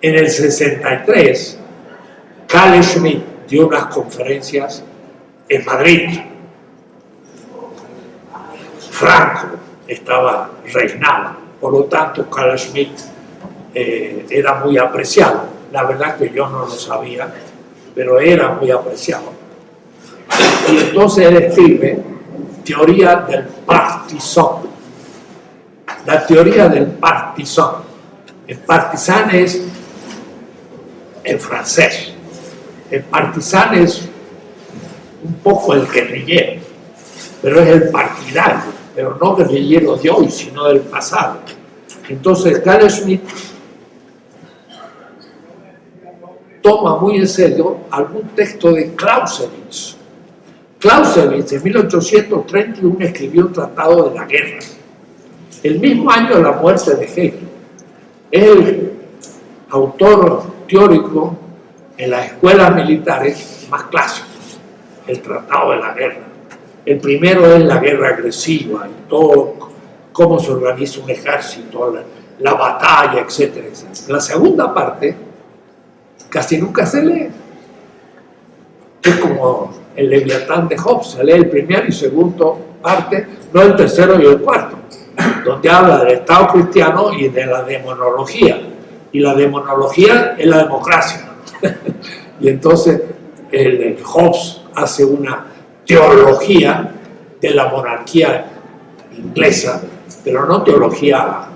En el 63, Carl Schmitt dio unas conferencias en Madrid. Franco reinaba, por lo tanto Carl Schmitt era muy apreciado. La verdad que yo no lo sabía, pero era muy apreciado. Y entonces él escribe teoría del partisan. La teoría del partisan. El partisan es en francés. El partisan es un poco el guerrillero, pero es el partidario, pero no guerrillero de hoy, sino del pasado. Entonces Carl Schmitt toma muy en serio algún texto de Clausewitz. Clausewitz en 1831 escribió un tratado de la guerra, el mismo año de la muerte de Hegel. Es el autor teórico en las escuelas militares más clásicos, el tratado de la guerra. El primero es la guerra agresiva y todo, cómo se organiza un ejército, la batalla, etcétera, etcétera. La segunda parte casi nunca se lee. Es como el Leviatán de Hobbes, se lee el primero y segundo parte, no el tercero y el cuarto, donde habla del Estado cristiano y de la demonología. Y la demonología es la democracia. Y entonces el Hobbes hace una teología de la monarquía inglesa, pero no teología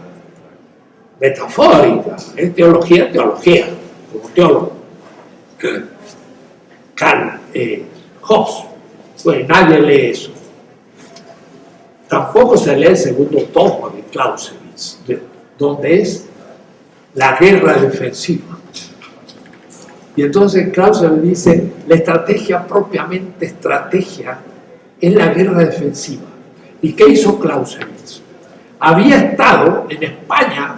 metafórica, es teología, como teólogo. Hobbes, pues nadie lee eso. Tampoco se lee el segundo tomo de Clausewitz, donde es la guerra defensiva. Y entonces Clausewitz dice, la estrategia propiamente estrategia es la guerra defensiva. ¿Y qué hizo Clausewitz? Había estado en España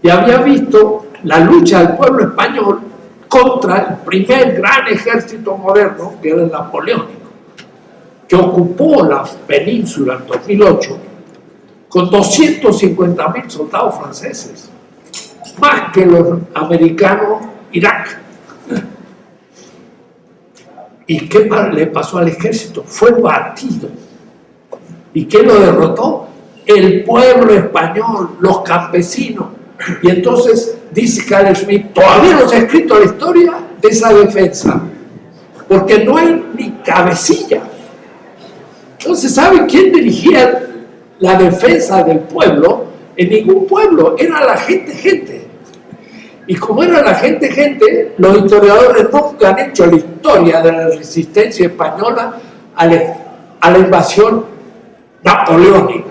y había visto la lucha del pueblo español contra el primer gran ejército moderno, que era el napoleónico, que ocupó la península en 2008 con 250.000 soldados franceses, más que los americanos Irak. ¿Y qué le pasó al ejército? Fue batido. ¿Y qué lo derrotó? El pueblo español, los campesinos. Y entonces dice Carl Schmitt, todavía no se ha escrito la historia de esa defensa, porque no hay ni cabecilla. Entonces, ¿sabe quién dirigía la defensa del pueblo? En ningún pueblo, era la gente. Y como era la gente, los historiadores nunca han hecho la historia de la resistencia española a la invasión napoleónica.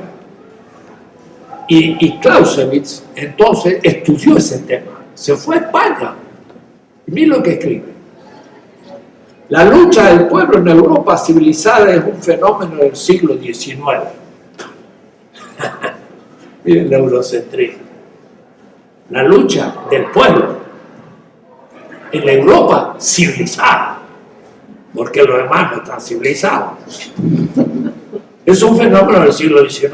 Y Clausewitz entonces estudió ese tema, se fue a España. Y mira lo que escribe. La lucha del pueblo en Europa civilizada es un fenómeno del siglo XIX. Miren el eurocentrismo. La lucha del pueblo en la Europa civilizada, porque los demás no están civilizados. Es un fenómeno del siglo XIX.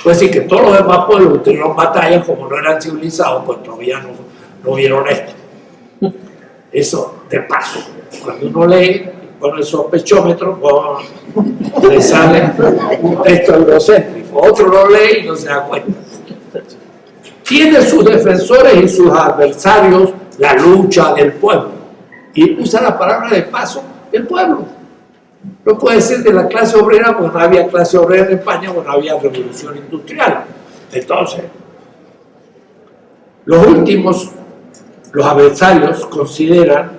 Puede decir que todos los demás pueblos tuvieron batallas, como no eran civilizados, pues todavía no vieron esto. Eso, de paso, cuando uno lee, con el sospechómetro, le sale un texto eurocéntrico. Otro lo lee y no se da cuenta. Tiene sus defensores y sus adversarios la lucha del pueblo. Y usa la palabra de paso, el pueblo. No puede decir de la clase obrera, porque no había clase obrera en España, porque no había revolución industrial. Entonces, los últimos, los adversarios, consideran,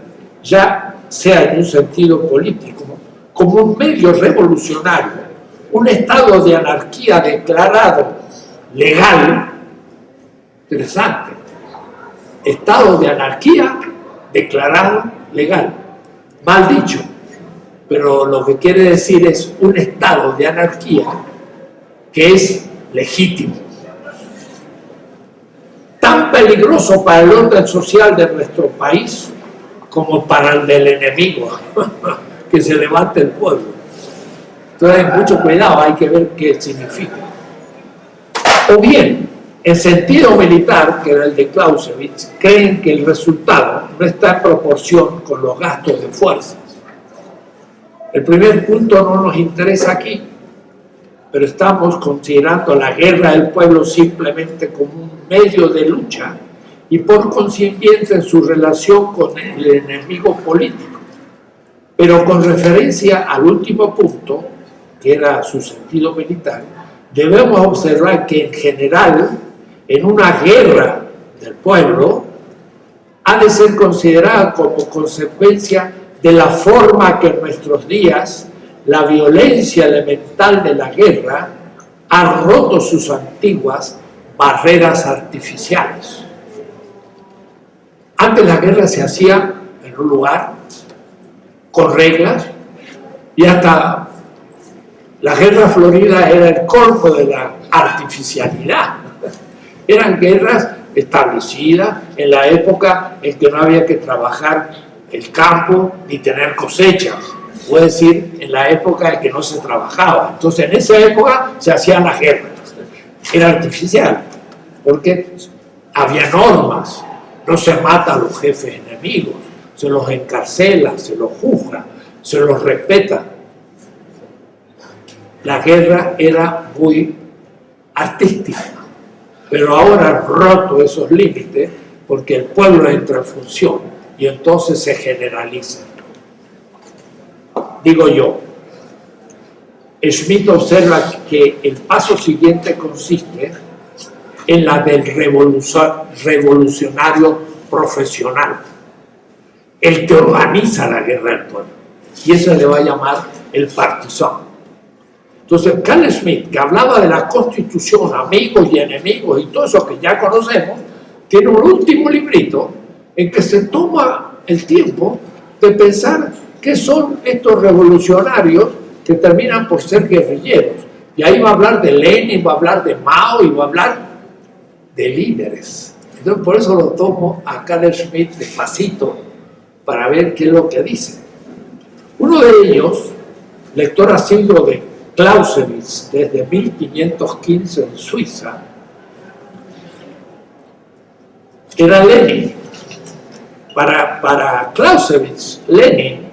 ya sea en un sentido político, como un medio revolucionario, un estado de anarquía declarado legal. Interesante. Estado de anarquía declarado legal. Mal dicho, pero lo que quiere decir es un estado de anarquía que es legítimo. Tan peligroso para el orden social de nuestro país como para el del enemigo, que se levante el pueblo. Entonces, mucho cuidado, hay que ver qué significa. O bien, en sentido militar, que era el de Clausewitz, creen que el resultado no está en proporción con los gastos de fuerzas. El primer punto no nos interesa aquí, pero estamos considerando la guerra del pueblo simplemente como un medio de lucha y por consiguiente en su relación con el enemigo político. Pero con referencia al último punto, que era su sentido militar, debemos observar que en general, en una guerra del pueblo, ha de ser considerada como consecuencia de la forma que en nuestros días la violencia elemental de la guerra ha roto sus antiguas barreras artificiales. Antes la guerra se hacía en un lugar con reglas y hasta la guerra florida era el colmo de la artificialidad. Eran guerras establecidas en la época en que no había que trabajar el campo ni tener cosechas, puede decir en la época en que no se trabajaba. Entonces en esa época se hacían las guerras, era artificial, porque había normas, no se mata a los jefes enemigos, se los encarcela, se los juzga, se los respeta. La guerra era muy artística, pero ahora han roto esos límites porque el pueblo entra en función y entonces se generaliza. Digo yo, Schmitt observa que el paso siguiente consiste en la del revolucionario profesional, el que organiza la guerra del pueblo, y eso le va a llamar el partisán. Entonces, Carl Schmitt, que hablaba de la Constitución, amigos y enemigos y todo eso que ya conocemos, tiene un último librito en que se toma el tiempo de pensar qué son estos revolucionarios que terminan por ser guerrilleros. Y ahí va a hablar de Lenin, va a hablar de Mao y va a hablar de líderes. Entonces, por eso lo tomo a Carl Schmitt despacito para ver qué es lo que dice. Uno de ellos, lector asiduo de Clausewitz desde 1515 en Suiza, era Lenin. Para Clausewitz, Lenin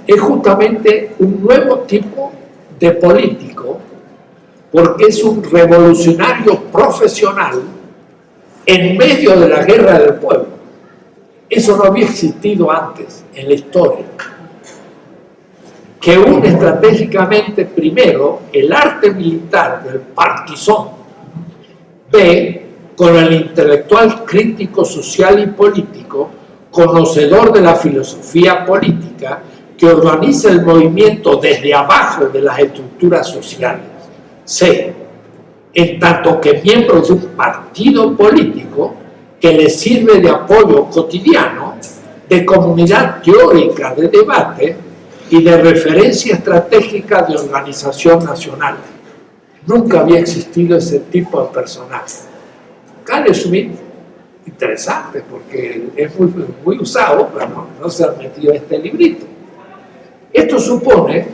es justamente un nuevo tipo de político porque es un revolucionario profesional en medio de la guerra del pueblo. Eso no había existido antes en la historia. Que une estratégicamente primero el arte militar del partisán B con el intelectual crítico social y político, conocedor de la filosofía política, que organiza el movimiento desde abajo de las estructuras sociales. C, en tanto que miembro de un partido político que le sirve de apoyo cotidiano, de comunidad teórica de debate y de referencia estratégica de organización nacional. Nunca había existido ese tipo de personaje. Carl Schmitt, interesante porque es muy usado, pero no se ha metido en este librito. Esto supone,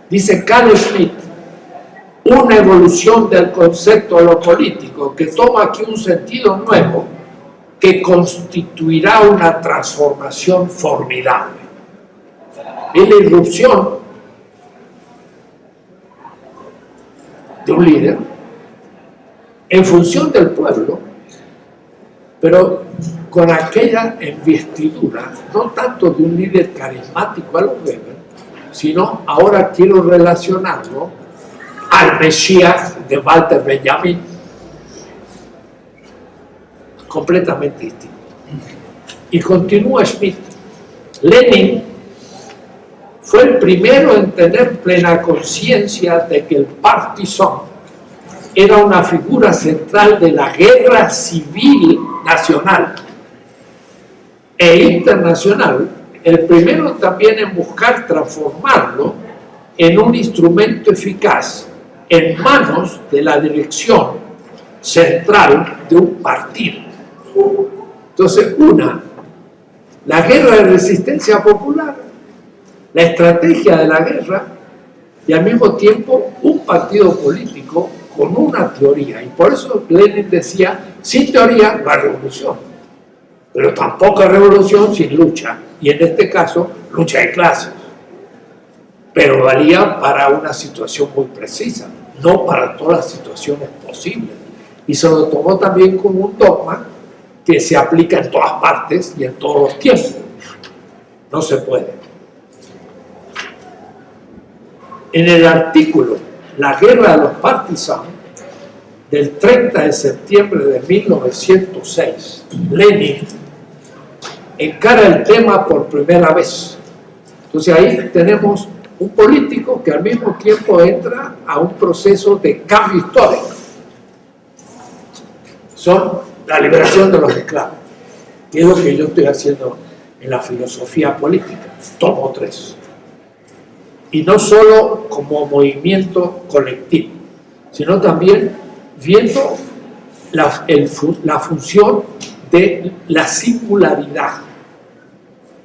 dice Carl Schmitt, una evolución del concepto de lo político que toma aquí un sentido nuevo que constituirá una transformación formidable. Es la irrupción de un líder en función del pueblo, pero con aquella investidura, no tanto de un líder carismático a los Weber, sino ahora quiero relacionarlo al Mesías de Walter Benjamin, completamente distinto. Y continúa Schmitt. Lenin fue el primero en tener plena conciencia de que el partisán era una figura central de la guerra civil nacional e internacional, el primero también en buscar transformarlo en un instrumento eficaz en manos de la dirección central de un partido. Entonces, la guerra de resistencia popular, la estrategia de la guerra y al mismo tiempo un partido político con una teoría. Y por eso Lenin decía, sin teoría no hay revolución, pero tampoco hay revolución sin lucha. Y en este caso, lucha de clases. Pero valía para una situación muy precisa, no para todas las situaciones posibles. Y se lo tomó también como un dogma que se aplica en todas partes y en todos los tiempos. No se puede. En el artículo La guerra de los partisanos, del 30 de septiembre de 1906, Lenin encara el tema por primera vez. Entonces ahí tenemos un político que al mismo tiempo entra a un proceso de cambio histórico. Son la liberación de los esclavos, que es lo que yo estoy haciendo en la filosofía política, tomo 3. Y no solo como movimiento colectivo, sino también viendo la función de la singularidad.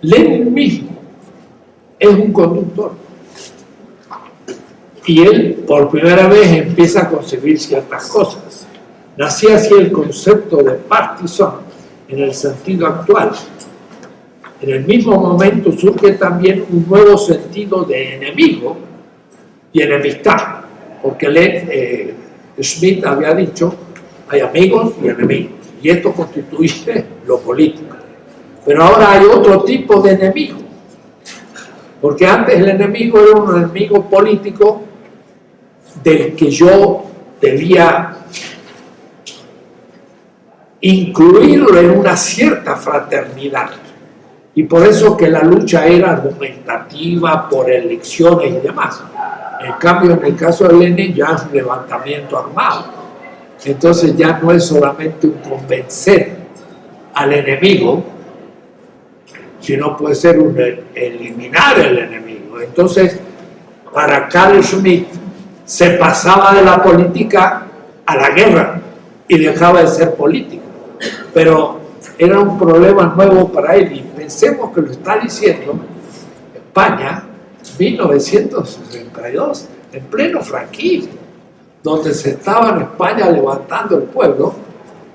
Lenin mismo es un conductor. Y él por primera vez empieza a concebir ciertas cosas. Nacía así el concepto de partisán en el sentido actual. En el mismo momento surge también un nuevo sentido de enemigo y enemistad, porque Schmitt había dicho, hay amigos y enemigos, y esto constituye lo político. Pero ahora hay otro tipo de enemigo, porque antes el enemigo era un enemigo político del que yo debía incluirlo en una cierta fraternidad. Y por eso que la lucha era argumentativa por elecciones y demás. En cambio, en el caso de Lenin ya es un levantamiento armado. Entonces ya no es solamente un convencer al enemigo, sino puede ser un eliminar el enemigo. Entonces, para Carl Schmitt se pasaba de la política a la guerra y dejaba de ser político. Pero era un problema nuevo para él, y pensemos que lo está diciendo España, 1962, en pleno franquismo, donde se estaba en España levantando el pueblo,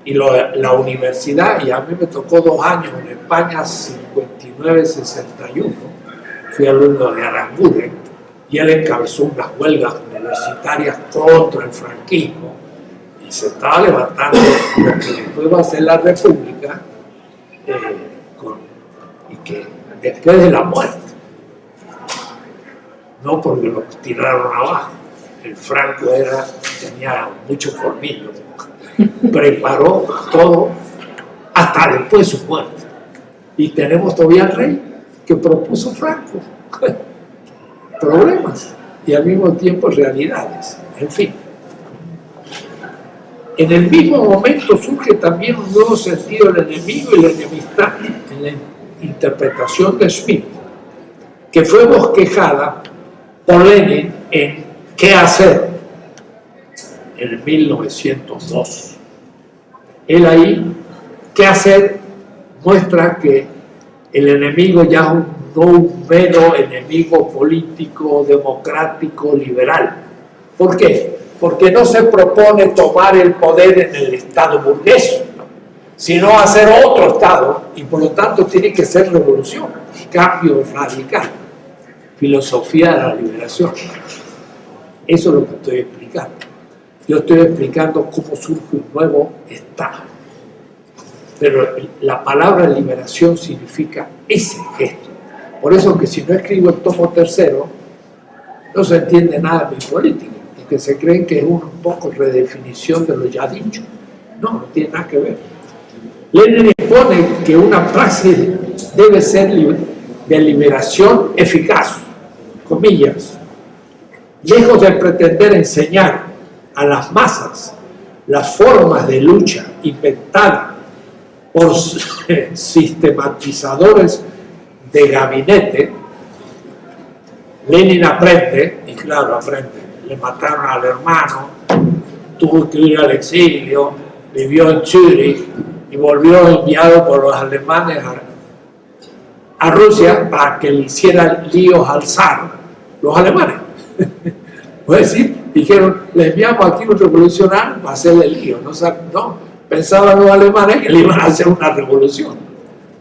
y la universidad, y a mí me tocó 2 años en España, 59-61, fui alumno de Aranguren, y él encabezó unas huelgas universitarias contra el franquismo, y se estaba levantando lo que después va a ser la República, y que después de la muerte, no porque lo tiraron abajo, el Franco tenía mucho colmillo, preparó todo hasta después de su muerte, y tenemos todavía al rey que propuso Franco. Problemas y al mismo tiempo realidades, en fin. En el mismo momento surge también un nuevo sentido del enemigo y la enemistad en la interpretación de Schmitt, que fue bosquejada por Lenin en ¿Qué hacer? En 1902. Él ahí, ¿Qué hacer? Muestra que el enemigo ya es no un mero enemigo político, democrático, liberal. ¿Por qué? Porque no se propone tomar el poder en el Estado burgués, sino hacer otro Estado, y por lo tanto tiene que ser revolución, cambio radical, filosofía de la liberación. Eso es lo que estoy explicando. Yo estoy explicando cómo surge un nuevo Estado. Pero la palabra liberación significa ese gesto. Por eso que si no escribo el tomo 3, no se entiende nada de mi política, porque se creen que es un poco redefinición de lo ya dicho. No, no tiene nada que ver. Lenin expone que una praxis debe ser de liberación eficaz, comillas, lejos de pretender enseñar a las masas las formas de lucha inventadas por sistematizadores de gabinete. Lenin aprende, y claro, aprende, le mataron al hermano, tuvo que ir al exilio, vivió en Zúrich y volvió enviado por los alemanes a Rusia para que le hicieran líos al zar, los alemanes. Puede decir, dijeron, le enviamos aquí un revolucionario para hacerle lío, no, pensaban los alemanes que le iban a hacer una revolución.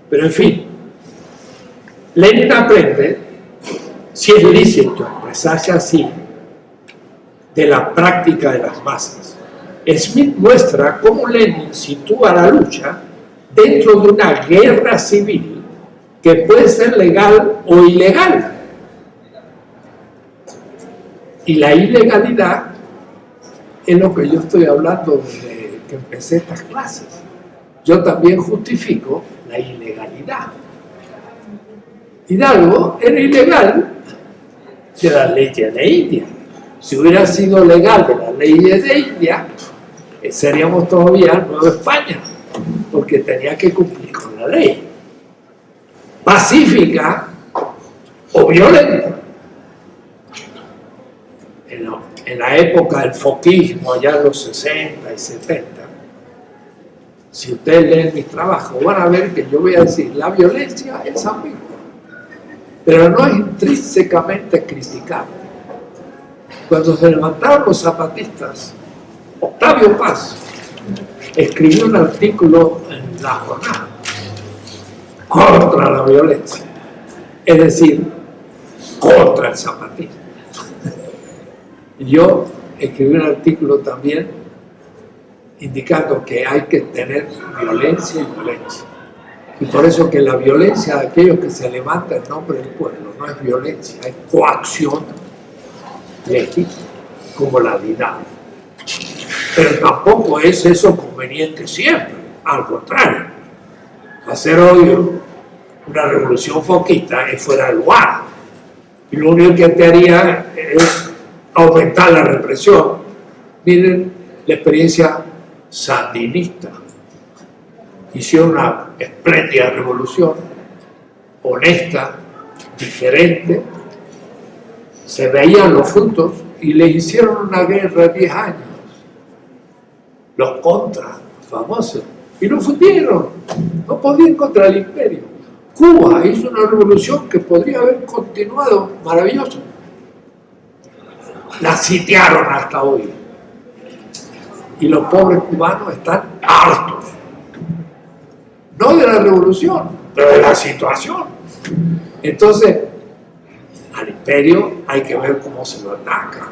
Pero en fin, Lenin aprende, si es lícito expresarse así, de la práctica de las masas. Schmitt muestra cómo Lenin sitúa la lucha dentro de una guerra civil que puede ser legal o ilegal. Y la ilegalidad es lo que yo estoy hablando desde que empecé estas clases. Yo también justifico la ilegalidad. Hidalgo era ilegal de las leyes de India. Si hubiera sido legal de las leyes de India, seríamos todavía Nueva España, porque tenía que cumplir con la ley. Pacífica o violenta. En la época del foquismo, allá en los 60 y 70, si ustedes leen mis trabajos, van a ver que yo voy a decir, la violencia es ambigua, pero no es intrínsecamente criticable. Cuando se levantaron los zapatistas, Octavio Paz escribió un artículo en La Jornada, contra la violencia, es decir, contra el zapatismo. Yo escribí un artículo también indicando que hay que tener violencia y violencia. Y por eso que la violencia de aquellos que se levantan en nombre del pueblo no es violencia, es coacción legítima, como la dinámica. Pero tampoco es eso conveniente siempre, al contrario. Hacer hoy una revolución foquista es fuera de lugar. Y lo único que te haría es aumentar la represión. Miren la experiencia sandinista. Hicieron una espléndida revolución, honesta, diferente. Se veían los frutos y les hicieron una guerra de 10 años. Los contras, famosos. Y no fundieron, no podían contra el imperio. Cuba hizo una revolución que podría haber continuado maravilloso. La sitiaron hasta hoy. Y los pobres cubanos están hartos. No de la revolución, pero de la situación. Entonces, al imperio hay que ver cómo se lo ataca.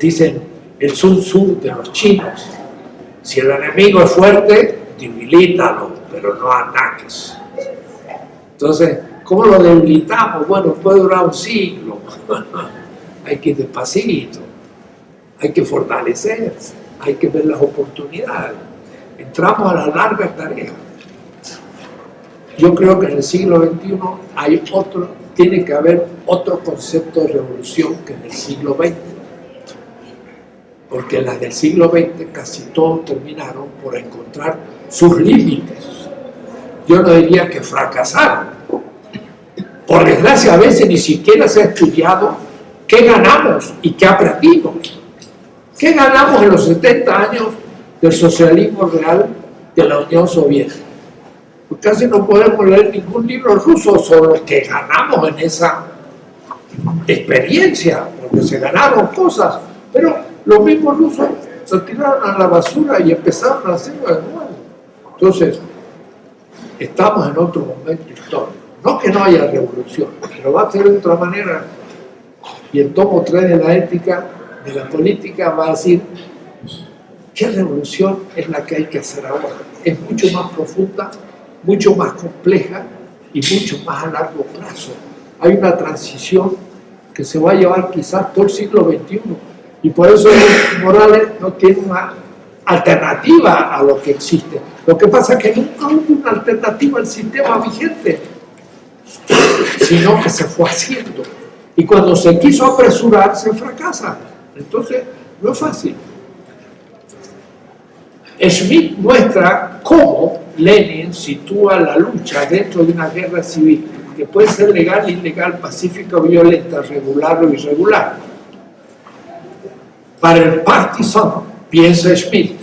Dicen el Sun Tzu de los chinos: si el enemigo es fuerte, debilítalo, pero no ataques. Entonces, ¿cómo lo debilitamos? Bueno, puede durar un siglo. Hay que ir despacito, hay que fortalecerse, hay que ver las oportunidades. Entramos a la larga tarea. Yo creo que en el siglo XXI tiene que haber otro concepto de revolución que en el siglo XX. Porque las del siglo XX casi todos terminaron por encontrar sus límites. Yo no diría que fracasaron. Por desgracia, a veces ni siquiera se ha estudiado qué ganamos y qué aprendimos. ¿Qué ganamos en los 70 años del socialismo real de la Unión Soviética? Pues casi no podemos leer ningún libro ruso sobre lo que ganamos en esa experiencia, porque se ganaron cosas, pero los mismos rusos se tiraron a la basura y empezaron a hacerlo de nuevo. Entonces, estamos en otro momento histórico. No que no haya revolución, pero va a ser de otra manera. Y el tomo 3 de la ética, de la política, va a decir qué revolución es la que hay que hacer ahora. Es mucho más profunda, mucho más compleja y mucho más a largo plazo. Hay una transición que se va a llevar quizás todo el siglo XXI. Y por eso Morales no tiene una alternativa a lo que existe. Lo que pasa es que nunca hubo una alternativa al sistema vigente, sino que se fue haciendo. Y cuando se quiso apresurar, se fracasa. Entonces, no es fácil. Schmitt muestra cómo Lenin sitúa la lucha dentro de una guerra civil, que puede ser legal, ilegal, pacífica o violenta, regular o irregular. Para el partisan, piensa Schmitt,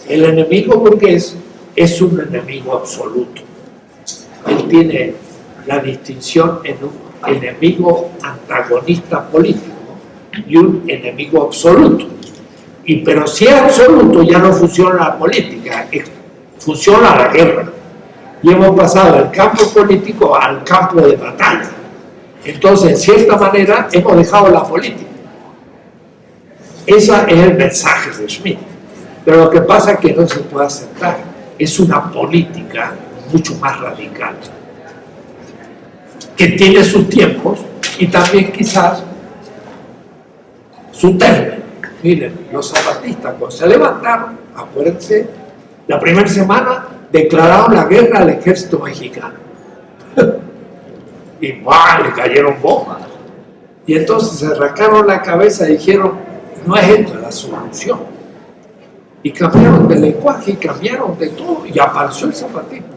el enemigo burgués es un enemigo absoluto. Él tiene la distinción en un enemigo antagonista político y un enemigo absoluto. Pero si es absoluto, ya no funciona la política, funciona la guerra. Y hemos pasado del campo político al campo de batalla. Entonces, en cierta manera, hemos dejado la política. Ese es el mensaje de Schmitt. Pero lo que pasa es que no se puede aceptar. Es una política mucho más radical, que tiene sus tiempos y también quizás su término. Miren, los zapatistas cuando se levantaron, acuérdense, la primera semana declararon la guerra al ejército mexicano. Y ¡buah!, le cayeron bombas. Y entonces se rascaron la cabeza y dijeron, no es esto la solución. Y cambiaron de lenguaje y cambiaron de todo y apareció el zapatismo,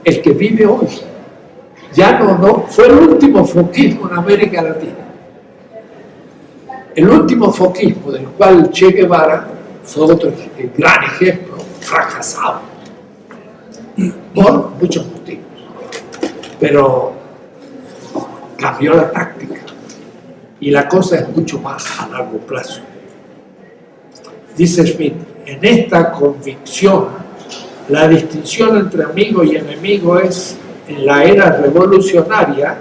el que vive hoy. Ya no fue el último foquismo en América Latina. El último foquismo del cual Che Guevara fue otro gran ejemplo, fracasado por muchos motivos, pero cambió la táctica y la cosa es mucho más a largo plazo. Dice Schmitt, en esta convicción la distinción entre amigo y enemigo es en la era revolucionaria,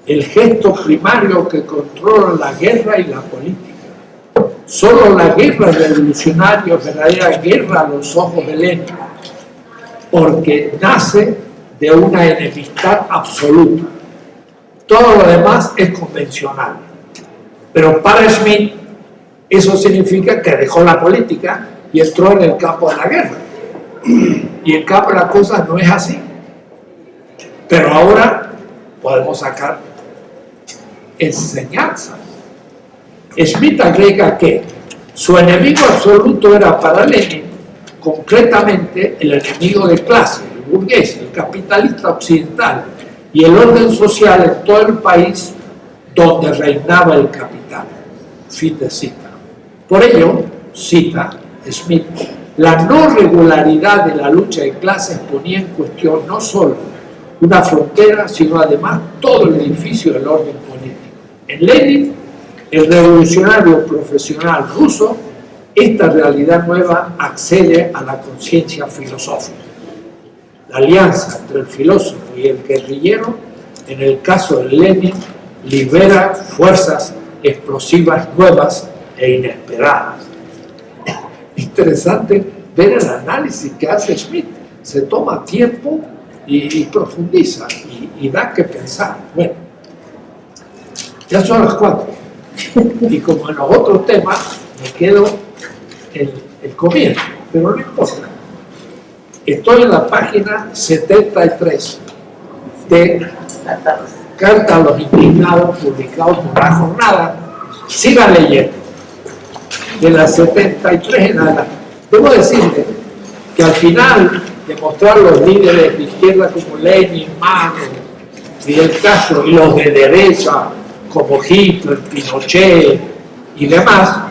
el gesto primario que controla la guerra y la política. Solo la guerra revolucionaria es verdadera guerra a los ojos de Lenin, porque nace de una enemistad absoluta. Todo lo demás es convencional. Pero para Schmitt eso significa que dejó la política y entró en el campo de la guerra. Y en cambio la cosa no es así. Pero ahora podemos sacar enseñanzas. Schmitt agrega que su enemigo absoluto era para Lenin, concretamente el enemigo de clase, el burgués, el capitalista occidental y el orden social en todo el país donde reinaba el capital. Fin de cita. Por ello, cita Schmitt, la no regularidad de la lucha de clases ponía en cuestión no solo una frontera, sino además todo el edificio del orden político. En Lenin, el revolucionario profesional ruso, esta realidad nueva accede a la conciencia filosófica. La alianza entre el filósofo y el guerrillero, en el caso de Lenin, libera fuerzas explosivas nuevas e inesperadas. Interesante ver el análisis que hace Schmitt. Se toma tiempo y profundiza y da que pensar. Bueno, ya son las 4 y como en los otros temas me quedo el comienzo, pero no importa. Estoy en la página 73 de Carta a los Indignados, publicado por La Jornada. Sigan leyendo. De la 73 en adelante. Debo decirle que al final de mostrar los líderes de izquierda como Lenin, Mao, Fidel Castro y los de derecha como Hitler, Pinochet y demás,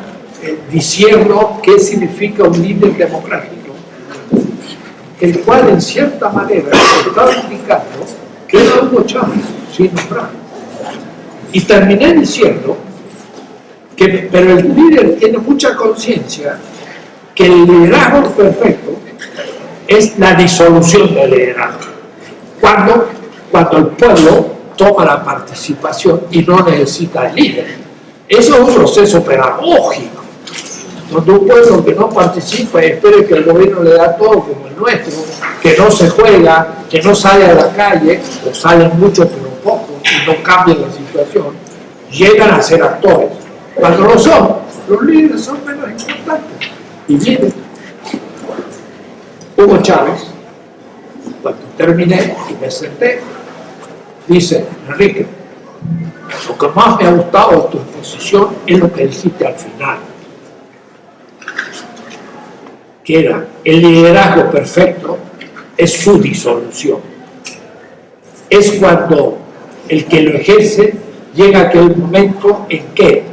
diciendo qué significa un líder democrático, el cual en cierta manera estaba indicando que era Hugo Chávez, sin nombrar. Y terminé diciendo pero el líder tiene mucha conciencia que el liderazgo perfecto es la disolución del liderazgo. Cuando el pueblo toma la participación y no necesita el líder. Eso es un proceso pedagógico. Cuando un pueblo que no participa y espera que el gobierno le da todo como el nuestro, que no se juega, que no sale a la calle, o salen mucho pero poco, y no cambian la situación, llegan a ser actores. Cuando lo son, los líderes son menos importantes. Y miren, Hugo Chávez, cuando terminé y me senté, dice: Enrique, lo que más me ha gustado de tu exposición es lo que dijiste al final, que era el liderazgo perfecto es su disolución. Es cuando el que lo ejerce llega a aquel momento en que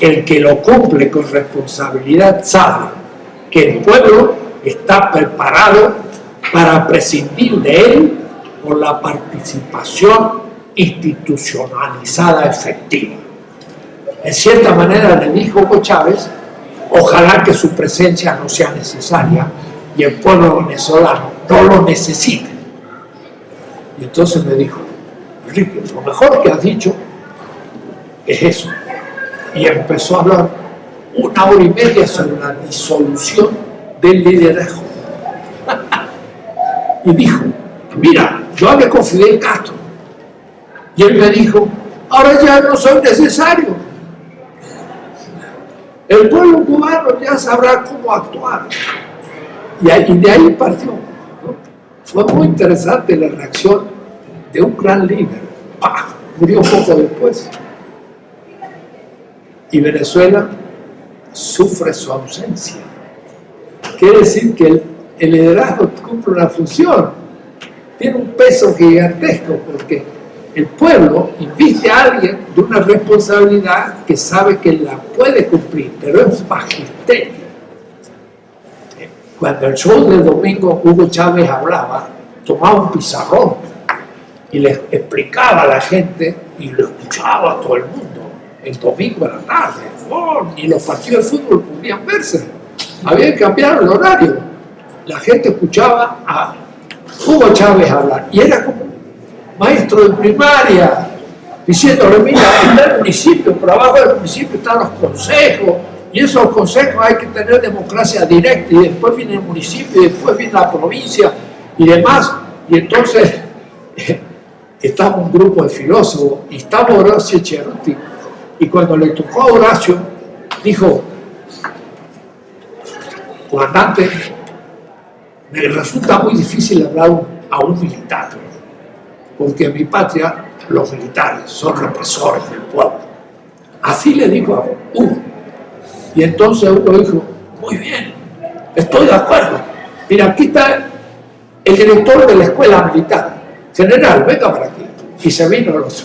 el que lo cumple con responsabilidad sabe que el pueblo está preparado para prescindir de él por la participación institucionalizada efectiva. En cierta manera le dijo Hugo Chávez: ojalá que su presencia no sea necesaria y el pueblo venezolano no lo necesite. Y entonces me dijo: Enrique, lo mejor que has dicho es eso. Y empezó a hablar 1 hora y media sobre la disolución del liderazgo. Y dijo: mira, yo hablé con Fidel Castro y él me dijo: ahora ya no soy necesario. El pueblo cubano ya sabrá cómo actuar. Y de ahí partió, ¿no? Fue muy interesante la reacción de un gran líder. ¡Pah! Murió poco después. Y Venezuela sufre su ausencia. Quiere decir que el liderazgo cumple una función, tiene un peso gigantesco, porque el pueblo inviste a alguien de una responsabilidad que sabe que la puede cumplir, pero es un magisterio. Cuando el show del domingo Hugo Chávez hablaba, tomaba un pizarrón y le explicaba a la gente y lo escuchaba a todo el mundo. El domingo a la tarde, ni los partidos de fútbol podían verse, había que cambiar el horario. La gente escuchaba a Hugo Chávez a hablar, y era como maestro de primaria, diciéndole, mira, está el municipio, por abajo del municipio están los consejos, y esos consejos hay que tener democracia directa, y después viene el municipio, y después viene la provincia, y demás, y entonces estaba un grupo de filósofos, y estaba Horacio Echeverri, y cuando le tocó a Horacio, dijo, comandante, me resulta muy difícil hablar a un militar, porque en mi patria los militares son represores del pueblo. Así le dijo a Hugo. Y entonces Hugo dijo, muy bien, estoy de acuerdo. Mira, aquí está el director de la escuela militar. General, venga para aquí. Y se vino los...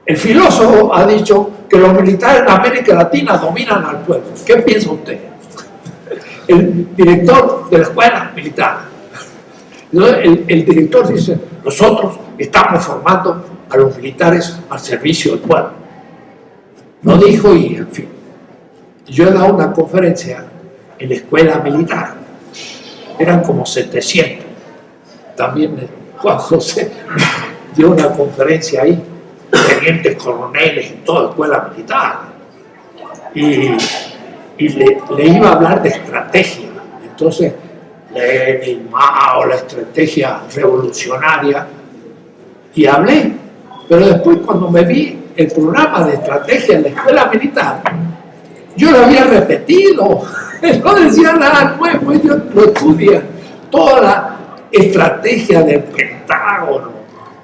El filósofo ha dicho que los militares en América Latina dominan al pueblo. ¿Qué piensa usted? El director de la escuela militar. El director dice, nosotros estamos formando a los militares al servicio del pueblo. No dijo, y en fin. Yo he dado una conferencia en la escuela militar. Eran como 700. También Juan José dio una conferencia ahí, tenientes coroneles en toda la escuela militar. Y le iba a hablar de estrategia. Entonces, Lenin, Mao, la estrategia revolucionaria, y hablé. Pero después, cuando me vi el programa de estrategia en la escuela militar, yo lo había repetido. No decía nada nuevo, ellos lo estudian. Toda la estrategia del Pentágono,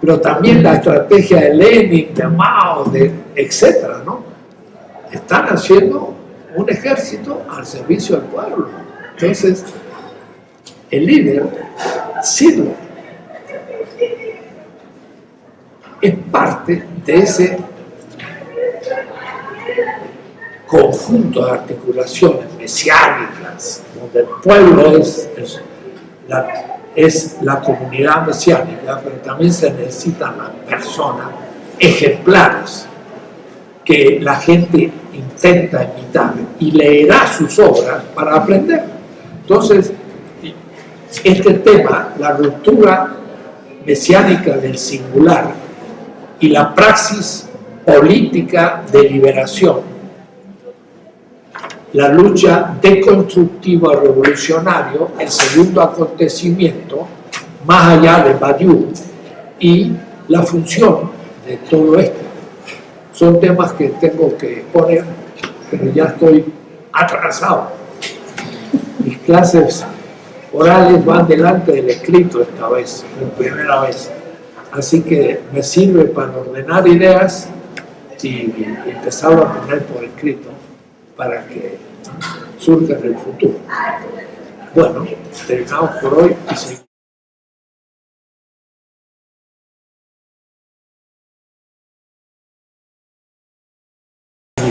pero también la estrategia de Lenin, de Mao, etcétera, ¿no? Están haciendo un ejército al servicio del pueblo. Entonces, el líder sirve. Es parte de ese conjunto de articulaciones mesiánicas, donde el pueblo es la comunidad mesiánica, pero también se necesitan las personas ejemplares que la gente intenta imitar y leerá sus obras para aprender. Entonces, este tema, la ruptura mesiánica del singular y la praxis política de liberación, la lucha deconstructiva revolucionaria, el segundo acontecimiento, más allá de Badiou, y la función de todo esto. Son temas que tengo que exponer, pero ya estoy atrasado. Mis clases orales van delante del escrito esta vez, por primera vez. Así que me sirve para ordenar ideas y empezar a poner por escrito para que surja en el futuro. Bueno, terminamos por hoy y seguimos.